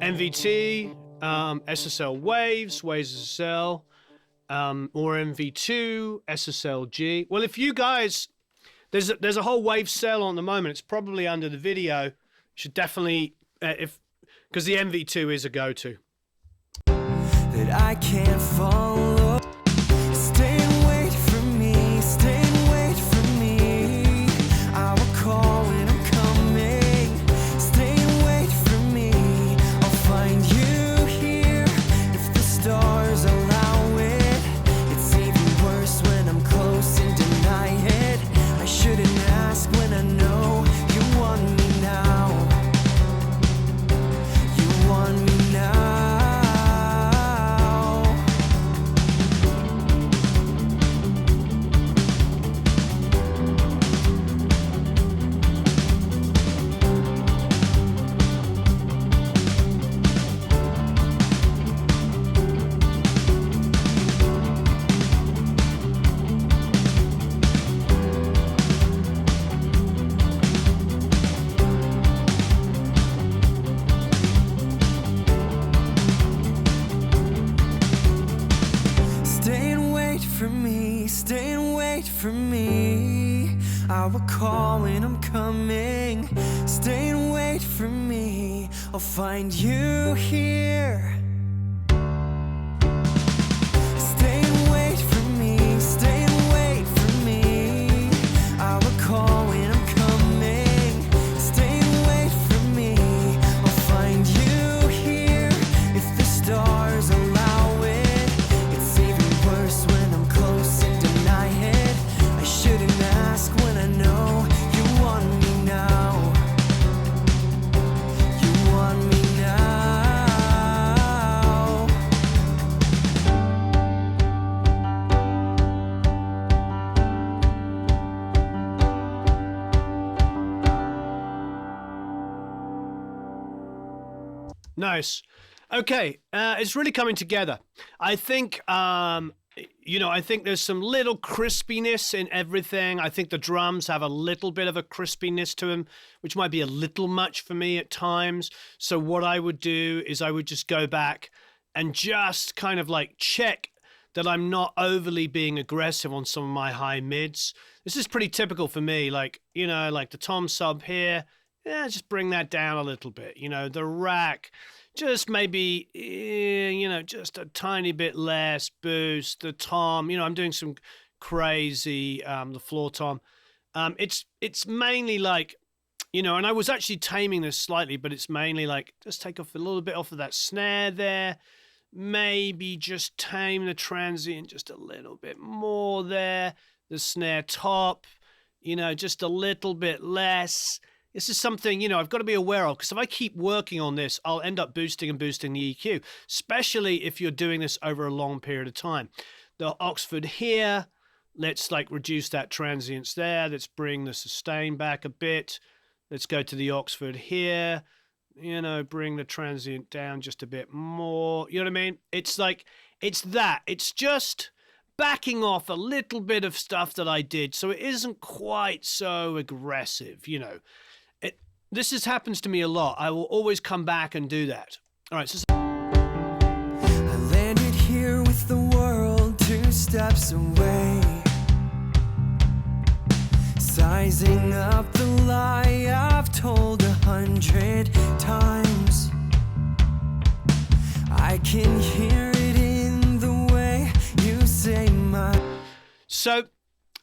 MVT, SSL Waves SSL, or MV2, SSLG. Well, if you guys, There's a whole wave cell on the moment. It's probably under the video. You should definitely because the MV2 is a go-to. That I can't follow. Stay and wait for me. Stay and wait for me. I will call when I'm coming. Stay and wait for me. I'll find you here if the stars allow it. It's even worse when I'm close and deny it. I shouldn't ask when I know you want me now. You want me now. Stay and wait for me, stay and wait for me. I will call when I'm coming. Stay and wait for me. I'll find you here. Stay and wait for me, stay and wait for me. I will call when I'm coming. Stay and wait for me. I'll find you here if the stars allow it. It's even worse when I'm close and deny it. I shouldn't ask when I know you want me now. You want me now. Nice. Okay, it's really coming together. I think, I think there's some little crispiness in everything. I think the drums have a little bit of a crispiness to them, which might be a little much for me at times. So what I would do is I would just go back and just kind of like check that I'm not overly being aggressive on some of my high mids. This is pretty typical for me. Like, like the tom sub here. Yeah, just bring that down a little bit. The rack, just maybe, just a tiny bit less boost. The tom, I'm doing some crazy, the floor tom. It's mainly like, and I was actually taming this slightly, but it's mainly like, just take off a little bit off of that snare there. Maybe just tame the transient just a little bit more there. The snare top, just a little bit less. This is something, I've got to be aware of, because if I keep working on this, I'll end up boosting the EQ, especially if you're doing this over a long period of time. The Oxford here, let's like reduce that transients there. Let's bring the sustain back a bit. Let's go to the Oxford here, bring the transient down just a bit more. You know what I mean? It's like, it's that. It's just backing off a little bit of stuff that I did, so it isn't quite so aggressive, This happens to me a lot. I will always come back and do that. All right. So I landed here with the world 2 steps away, sizing up the lie I've told 100 times. I can hear it in the way you say my. So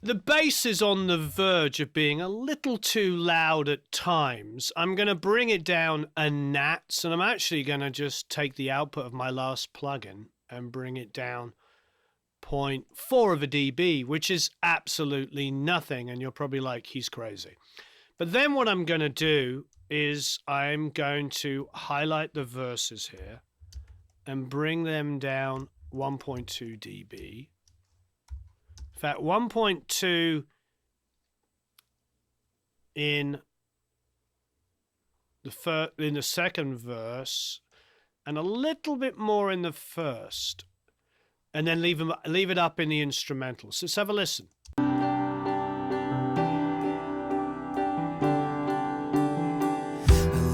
the bass is on the verge of being a little too loud at times. I'm going to bring it down a nats, and I'm actually going to just take the output of my last plugin and bring it down 0.4 of a dB, which is absolutely nothing, and you're probably like, he's crazy. But then what I'm going to do is I'm going to highlight the verses here and bring them down 1.2 dB. In fact, 1.2 in the second verse, and a little bit more in the first, and then leave it up in the instrumental. So let's have a listen. I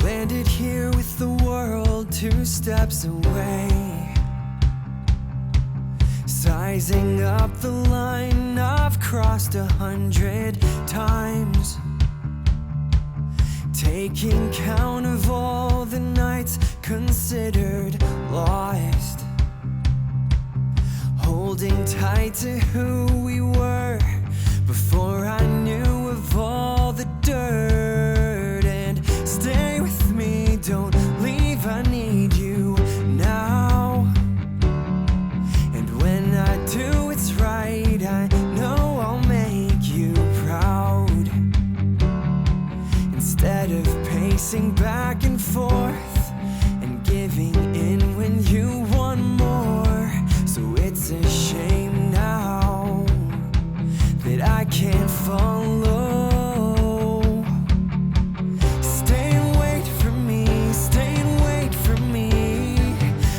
landed here with the world 2 steps away. Sizing up the line I've crossed 100 times, taking count of all the nights considered lost, holding tight to who we were before I knew of all the dirt. And stay with me, don't leave, I need you now. And when I do it's right, I know I'll make you proud. Instead of pacing back and forth and giving in when you want more. So it's a shame now that I can't follow. Stay and wait for me, stay and wait for me.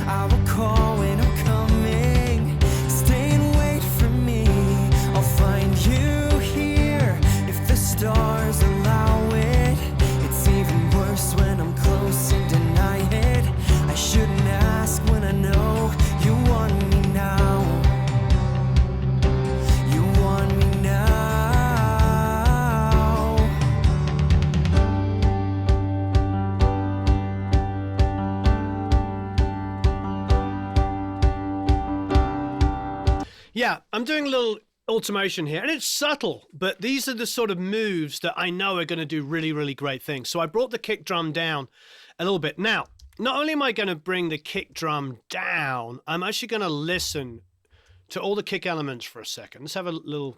I will call when I'm coming. Stay and wait for me, I'll find you here if the stars allow it. It's even worse when I'm close and deny it. I shouldn't ask when I know you want me now. You want me now. Yeah, I'm doing a little automation here, and it's subtle, but these are the sort of moves that I know are going to do really, really great things. So I brought the kick drum down a little bit. Now, not only am I going to bring the kick drum down, I'm actually going to listen to all the kick elements for a second. Let's have a little...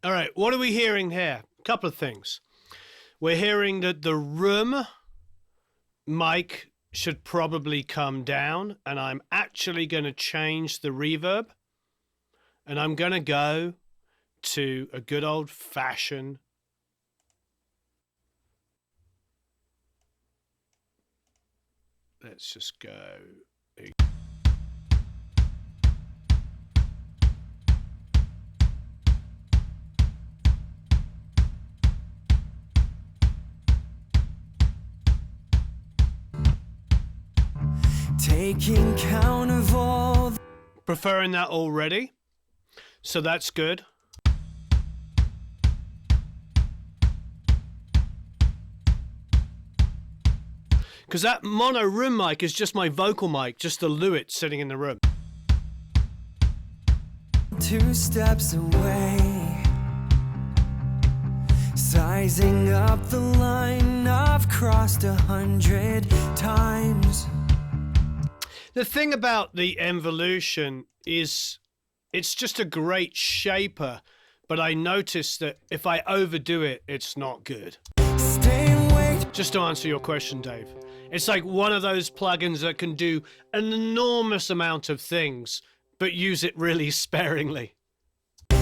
All right, what are we hearing here? A couple of things. We're hearing that the room mic should probably come down, and I'm actually going to change the reverb, and I'm going to go to a good old-fashioned let's just go. Taking count of all. Preferring that already, so that's good. Because that mono room mic is just my vocal mic, just the Lewitt sitting in the room. 2 steps away, sizing up the line I've crossed 100 times. The thing about the Envolution is it's just a great shaper, but I noticed that if I overdo it, it's not good. Stay and wait. Just to answer your question, Dave, it's like one of those plugins that can do an enormous amount of things, but use it really sparingly.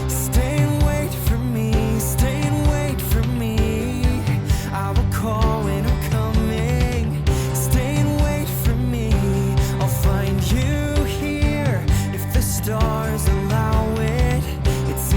Stay and wait for me, stay and wait for me. I will call when I'm coming. Stay and wait for me, I'll find you here if the stars allow it. It's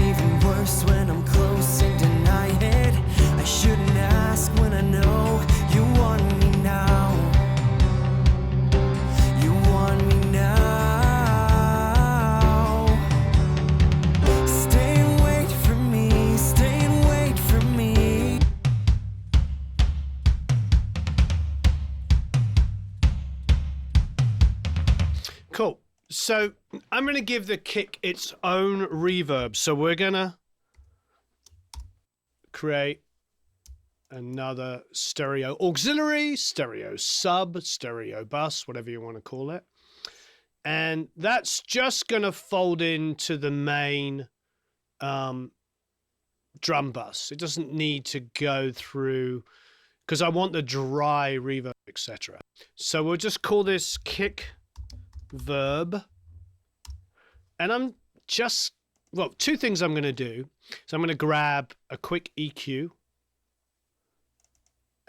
So I'm going to give the kick its own reverb. So we're going to create another stereo auxiliary, stereo sub, stereo bus, whatever you want to call it. And that's just going to fold into the main drum bus. It doesn't need to go through, because I want the dry reverb, etc. So we'll just call this kick verb. And I'm just, well, two things I'm going to do. So I'm going to grab a quick EQ.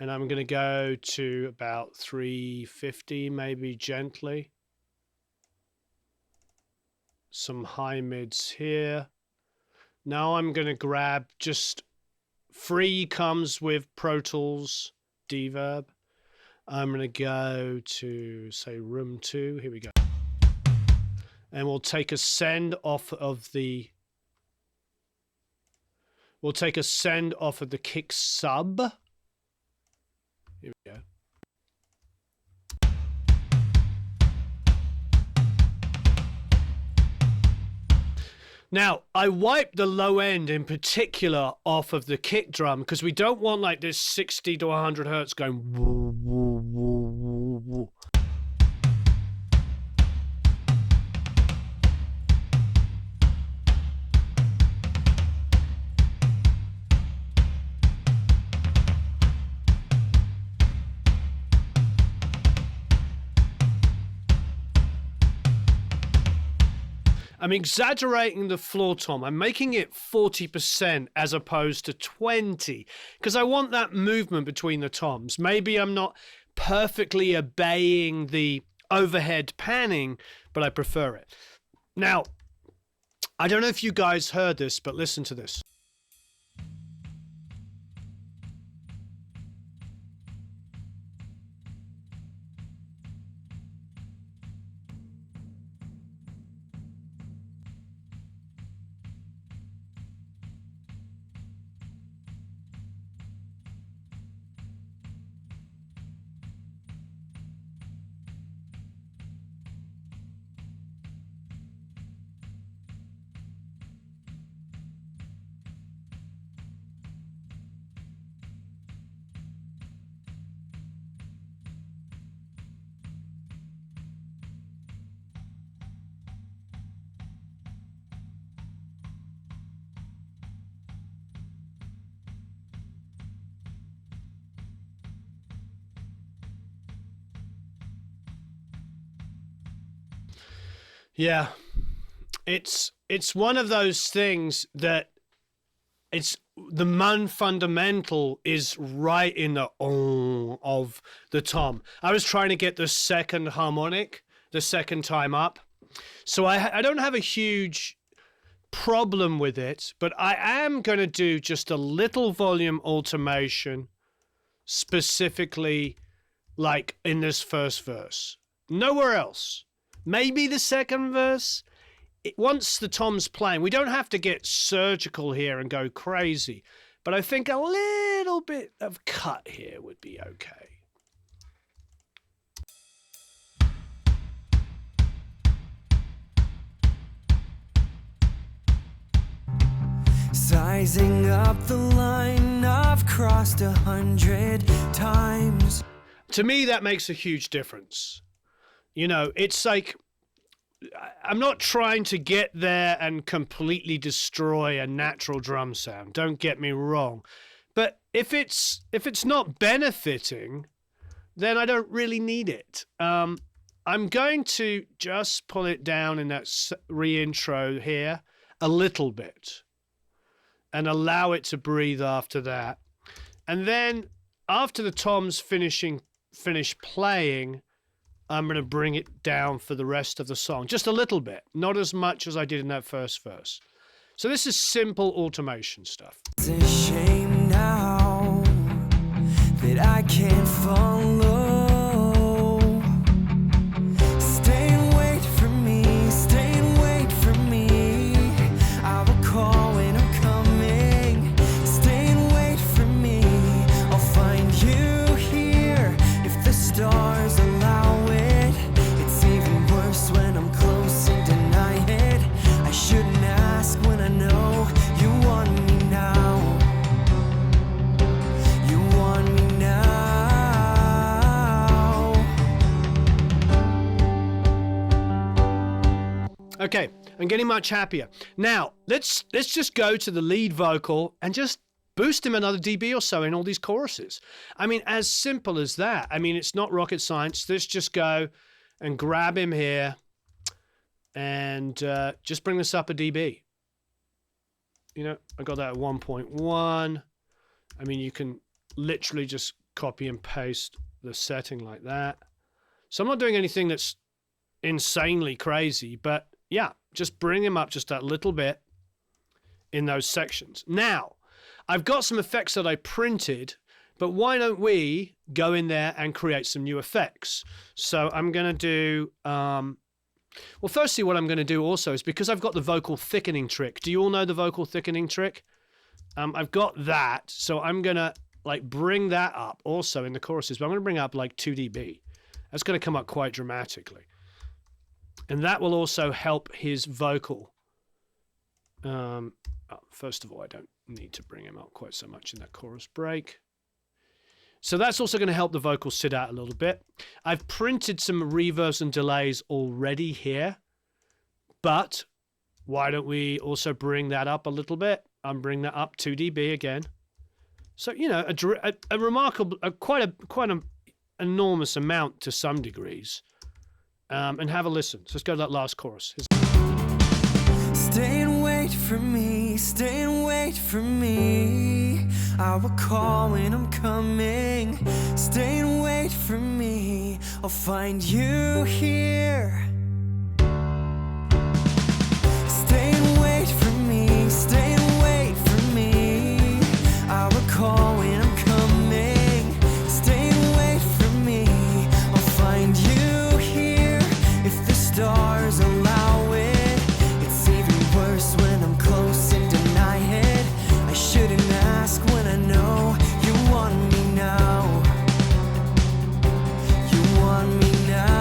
And I'm going to go to about 350, maybe gently. Some high mids here. Now I'm going to grab just free comes with Pro Tools Reverb. I'm going to go to, say, room 2. Here we go. And we'll take a send off of the kick sub. Here we go. Now, I wipe the low end in particular off of the kick drum because we don't want like this 60 to 100 hertz going woo, woo, woo, woo, woo. I'm exaggerating the floor tom. I'm making it 40% as opposed to 20 because I want that movement between the toms. Maybe I'm not perfectly obeying the overhead panning, but I prefer it. Now, I don't know if you guys heard this, but listen to this. Yeah, it's one of those things that it's the man fundamental is right in the of the tom. I was trying to get the second harmonic the second time up, so I don't have a huge problem with it, but I am going to do just a little volume automation specifically like in this first verse. Nowhere else. Maybe the second verse. Once the tom's playing, we don't have to get surgical here and go crazy, but I think a little bit of cut here would be okay. Sizing up the line I've crossed 100 times. To me, that makes a huge difference. You know, it's like, I'm not trying to get there and completely destroy a natural drum sound. Don't get me wrong. But if it's not benefiting, then I don't really need it. I'm going to just pull it down in that reintro here a little bit and allow it to breathe after that. And then after the toms finish playing, I'm going to bring it down for the rest of the song. Just a little bit. Not as much as I did in that first verse. So this is simple automation stuff. It's a shame now that I can't follow. Stay and wait for me. Stay and wait for me. I will call when I'm coming. Stay and wait for me. I'll find you here if the stars allow it. It's even worse when I'm close Okay, I'm getting much happier. Now, let's just go to the lead vocal and just boost him another dB or so in all these choruses. I mean, as simple as that. I mean, it's not rocket science. Let's just go and grab him here and just bring this up a dB. You know, I got that at 1.1. I mean, you can literally just copy and paste the setting like that. So I'm not doing anything that's insanely crazy, but yeah, just bring him up just that little bit in those sections. Now, I've got some effects that I printed, but why don't we go in there and create some new effects? So I'm going to do, well, firstly, what I'm going to do also is because I've got the vocal thickening trick. Do you all know the vocal thickening trick? I've got that, so I'm going to like bring that up also in the choruses, but I'm going to bring up like 2 dB. That's going to come up quite dramatically. And that will also help his vocal. First of all, I don't need to bring him up quite so much in that chorus break. So that's also going to help the vocal sit out a little bit. I've printed some reverbs and delays already here, but why don't we also bring that up a little bit? I'm bringing that up 2 dB again. So, you know, a remarkable, quite an enormous amount to some degrees. And have a listen. So let's go to that last chorus. Stay and wait for me, stay and wait for me. I will call when I'm coming. Stay and wait for me, I'll find you here. Stay and wait for me, stay and wait for me. I will call when I'm coming. Stay and wait for me, I'll find you here. If the stars allow it. It's even worse when I'm close and deny it. I shouldn't ask when I know you want me now. You want me now.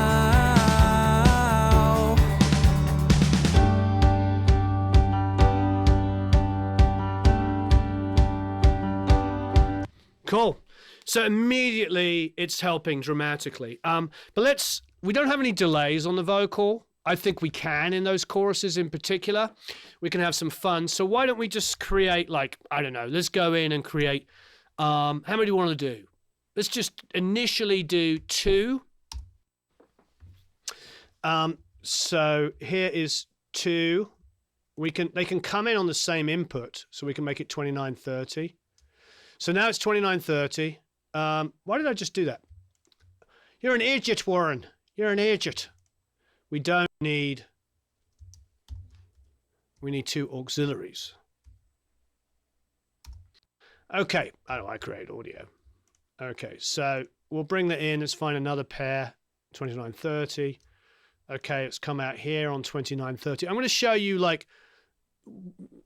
Cool. So immediately it's helping dramatically. But we don't have any delays on the vocal. I think we can in those choruses in particular. We can have some fun. So why don't we just create like, I don't know, let's go in and create, how many do you want to do? Let's just initially do 2. So here is 2. They can come in on the same input, so we can make it 2930. So now it's 2930. Why did I just do that? You're an idiot, Warren. You're an idiot. We need 2 auxiliaries. Okay, how do I create audio? Okay, so we'll bring that in. Let's find another pair, 2930. Okay, it's come out here on 2930. I'm going to show you like,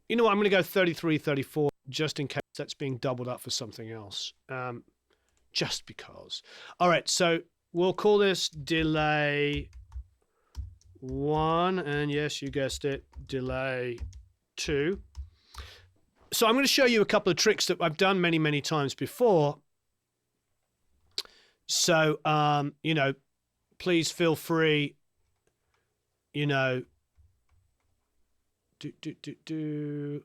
you know what, I'm going to go 33, 34, just in case that's being doubled up for something else. Just because. All right, so we'll call this delay 1, and yes, you guessed it, delay 2. So I'm going to show you a couple of tricks that I've done many, many times before. So, you know, please feel free, you know, you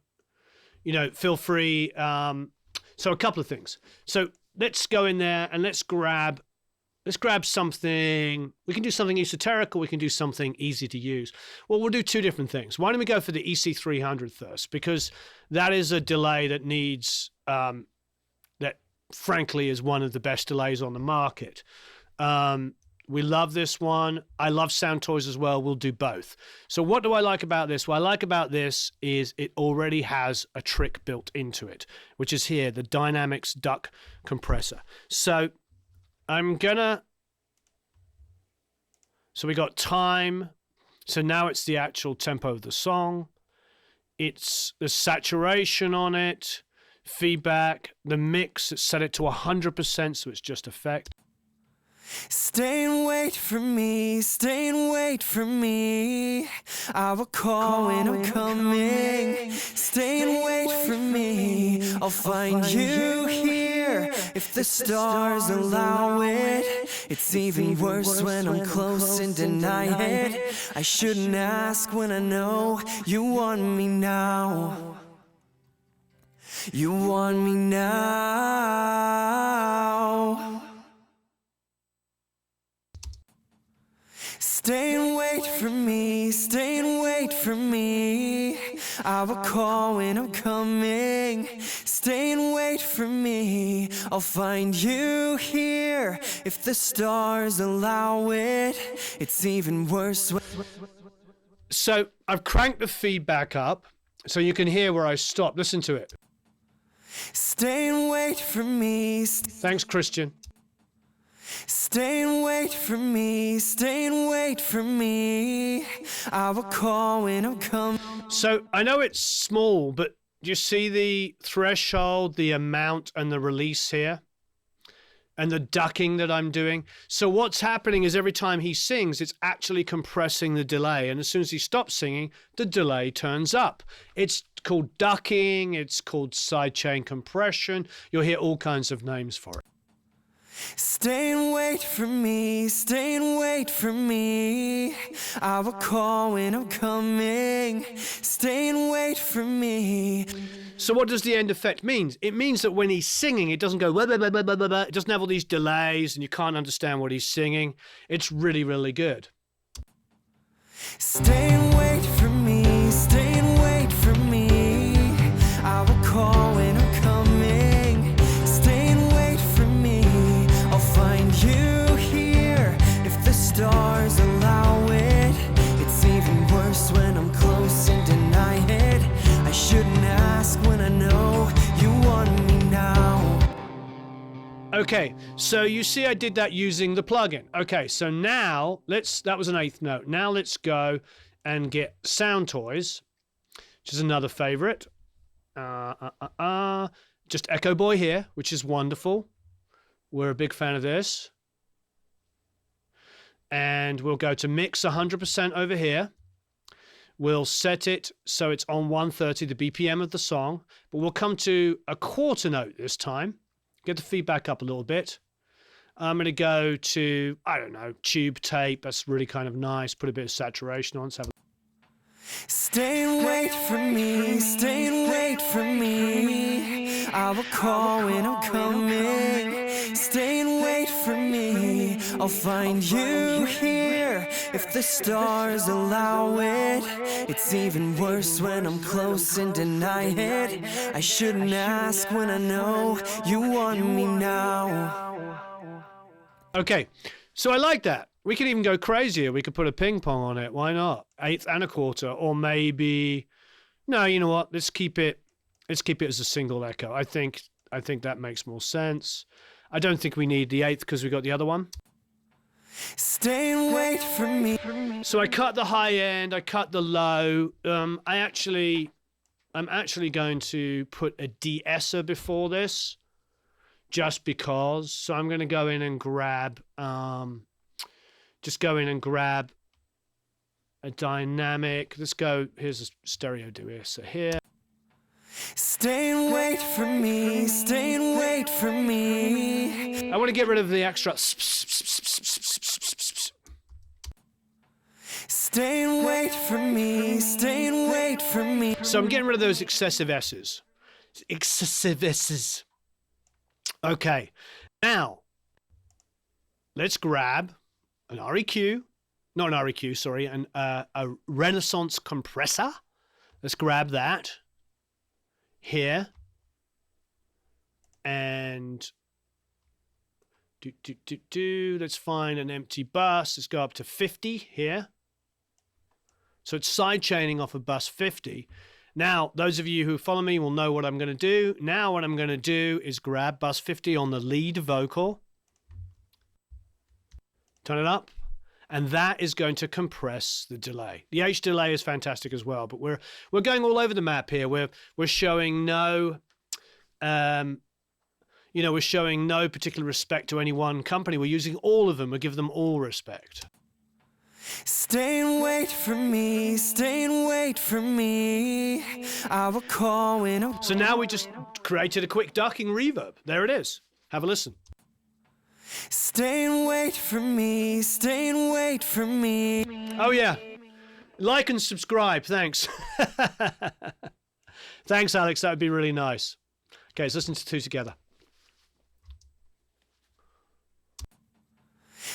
know, feel free. So a couple of things. So let's go in there and let's grab something. We can do something esoteric or we can do something easy to use. Well, we'll do 2 different things. Why don't we go for the EC300 first? Because that is a delay that needs, that frankly is one of the best delays on the market. We love this one. I love Sound Toys as well. We'll do both. So what do I like about this? What I like about this is it already has a trick built into it, which is here, the Dynamics Duck Compressor. So so we got time. So now it's the actual tempo of the song. It's the saturation on it, feedback, the mix, it's set it to 100%, so it's just effect. Stay and wait for me, stay and wait for me. I will call when I'm coming. Stay and wait for me, I'll find you here. if the stars allow it. It's even worse when I'm close and deny it. I shouldn't ask when I know you want me now. You want me now. Stay and wait for me, stay and wait for me. I will call when I'm coming. Stay and wait for me. I'll find you here if the stars allow it. It's even worse when... So I've cranked the feedback up so you can hear where I stop. Listen to it. Stay and wait for me. Thanks, Christian. Stay and wait for me, stay and wait for me. I will call when I'm coming. So I know it's small, but do you see the threshold, the amount, and the release here? And the ducking that I'm doing? So what's happening is every time he sings, it's actually compressing the delay. And as soon as he stops singing, the delay turns up. It's called ducking, it's called sidechain compression. You'll hear all kinds of names for it. Stay and wait for me, stay and wait for me. I will call when I'm coming. Stay and wait for me. So what does the end effect mean? It means that when he's singing, it doesn't go blah, blah, blah, blah, blah, blah. It doesn't have all these delays and you can't understand what he's singing. It's really, really good. Stay and wait for me, stay and wait for me. I will call when I'm coming. Stay and wait for me. I'll find you here if the stars allow it. It's even worse when I'm close and deny it. I shouldn't ask when I know you want me now. Okay, so you see I did that using the plugin. Okay, so now that was an eighth note. Now let's go and get Sound Toys, which is another favorite. Just Echo Boy here, which is wonderful. We're a big fan of this. And we'll go to mix 100% over here. We'll set it so it's on 130, the BPM of the song, but we'll come to a quarter note this time. Get the feedback up a little bit. I'm going to go to, I don't know, tube tape. That's really kind of nice. Put a bit of saturation on. Let's have a... Stay and wait for me, stay and wait for me. I will call when I'm coming. Stay and wait for me. I'll find you here if the stars allow it. It's even worse when I'm close and deny it. I shouldn't ask when I know you want me now. Okay, so I like that. We could even go crazier. We could put a ping pong on it. Why not? Eighth and a quarter, or maybe... No, you know what? Let's keep it as a single echo. I think that makes more sense. I don't think we need the eighth because we got the other one. Stay and wait for me. So I cut the high end, I cut the low. I'm actually going to put a de-esser before this, just because. So I'm going to go in and grab, a dynamic. Let's go. Here's a stereo de-esser here. Stay and wait for me, stay and wait for me. I want to get rid of the extra. Stay and wait for me, stay and wait for me. So I'm getting rid of those excessive S's. Excessive S's. Okay. Now, let's grab an REQ. Not an REQ, sorry. A Renaissance compressor. Let's grab that. Here. And let's find an empty bus. Let's go up to 50 here. So it's sidechaining off of bus 50. Now, those of you who follow me will know what I'm going to do. Now what I'm going to do is grab bus 50 on the lead vocal. Turn it up. And that is going to compress the delay. The H delay is fantastic as well, but we're going all over the map here. We're showing no we're showing no particular respect to any one company. We're using all of them. We give them all respect. Stay and wait for me, stay and wait for me. I will call when I'm... So now we just created a quick ducking reverb. There it is. Have a listen. Stay and wait for me, stay and wait for me. Oh, yeah. Like and subscribe. Thanks. Thanks, Alex. That would be really nice. Okay, let's listen to two together.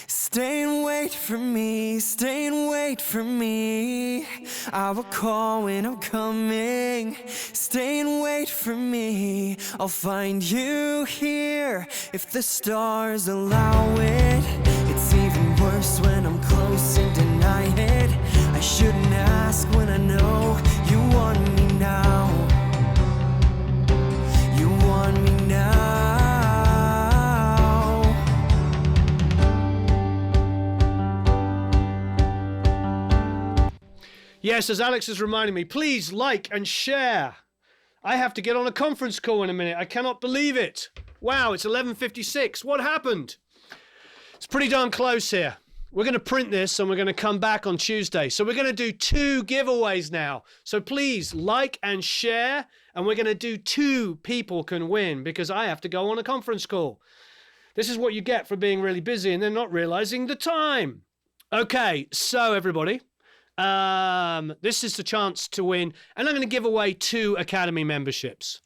Stay and wait for me, stay and wait for me. I will call when I'm coming. Stay and wait for me. I'll find you here if the stars allow it. It's even worse when I'm close and deny it. I shouldn't ask when I know you want me now. You want me now. Yes, as Alex is reminding me, please like and share. I have to get on a conference call in a minute. I cannot believe it. Wow, it's 11:56. What happened? It's pretty darn close here. We're going to print this and we're going to come back on Tuesday. So we're going to do 2 giveaways now. So please like and share. And we're going to do 2 people can win because I have to go on a conference call. This is what you get for being really busy and then not realizing the time. Okay, so everybody. This is the chance to win, and I'm going to give away 2 Academy memberships.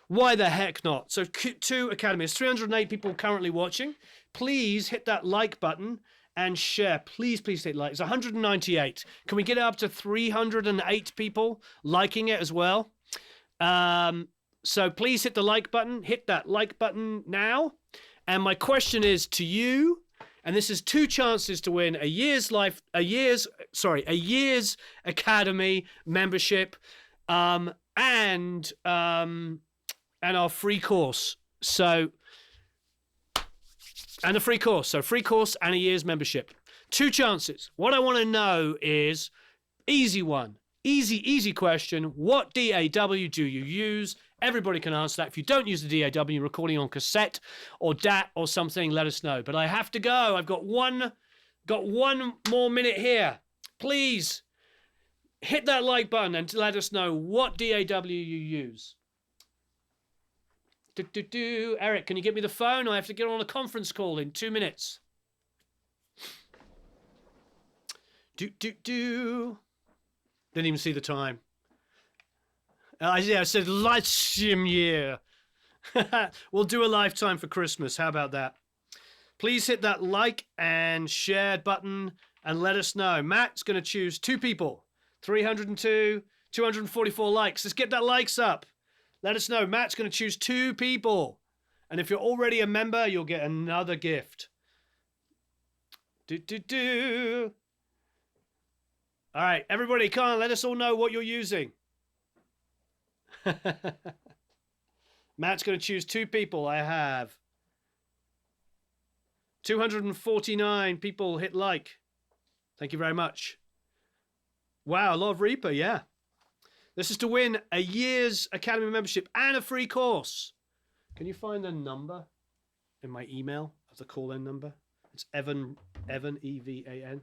Why the heck not? So 2 Academy. There's 308 people currently watching. Please hit that like button and share. Please hit like. It's 198. Can we get it up to 308 people liking it as well? So please hit the like button. Hit that like button now. And my question is to you. And this is 2 chances to win a year's Academy membership, and our free course. So, and a free course. So free course and a year's membership. 2 chances. What I want to know is, easy one, easy question. What DAW do you use? Everybody can answer that. If you don't use the DAW, recording on cassette or DAT or something, let us know. But I have to go. I've got one more minute here. Please hit that like button and let us know what DAW you use. Eric, can you get me the phone? I have to get on a conference call in 2 minutes. Didn't even see the time. I said lifetime year. We'll do a lifetime for Christmas. How about that? Please hit that like and share button and let us know. Matt's going to choose 2 people. 302, 244 likes. Let's get that likes up. Let us know. Matt's going to choose 2 people. And if you're already a member, you'll get another gift. All right, everybody, come on. Let us all know what you're using. Matt's going to choose 2 people. I have 249 people hit like. Thank you very much. Wow, a lot of Reaper, yeah. This is to win a year's Academy membership and a free course. Can you find the number in my email of the call-in number? It's Evan, E-V-A-N.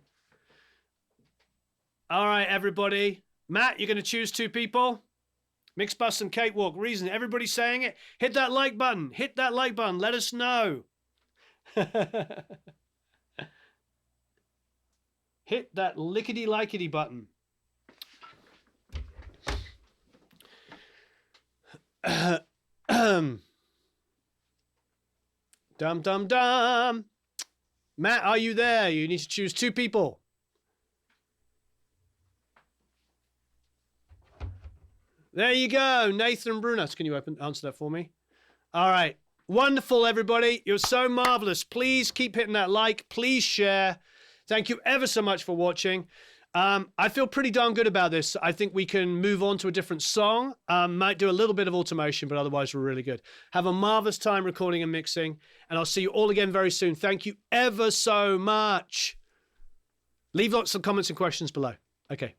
All right, everybody. Matt, you're going to choose 2 people. Mixed Bus and Cakewalk. Reason. Everybody saying it. Hit that like button. Hit that like button. Let us know. Hit that lickety-likety button. Dum, dum, dum. Matt, are you there? You need to choose 2 people. There you go. Nathan Brunas. Can you answer that for me? All right. Wonderful, everybody. You're so marvelous. Please keep hitting that like. Please share. Thank you ever so much for watching. I feel pretty darn good about this. I think we can move on to a different song. Might do a little bit of automation, but otherwise we're really good. Have a marvelous time recording and mixing. And I'll see you all again very soon. Thank you ever so much. Leave lots of comments and questions below. Okay.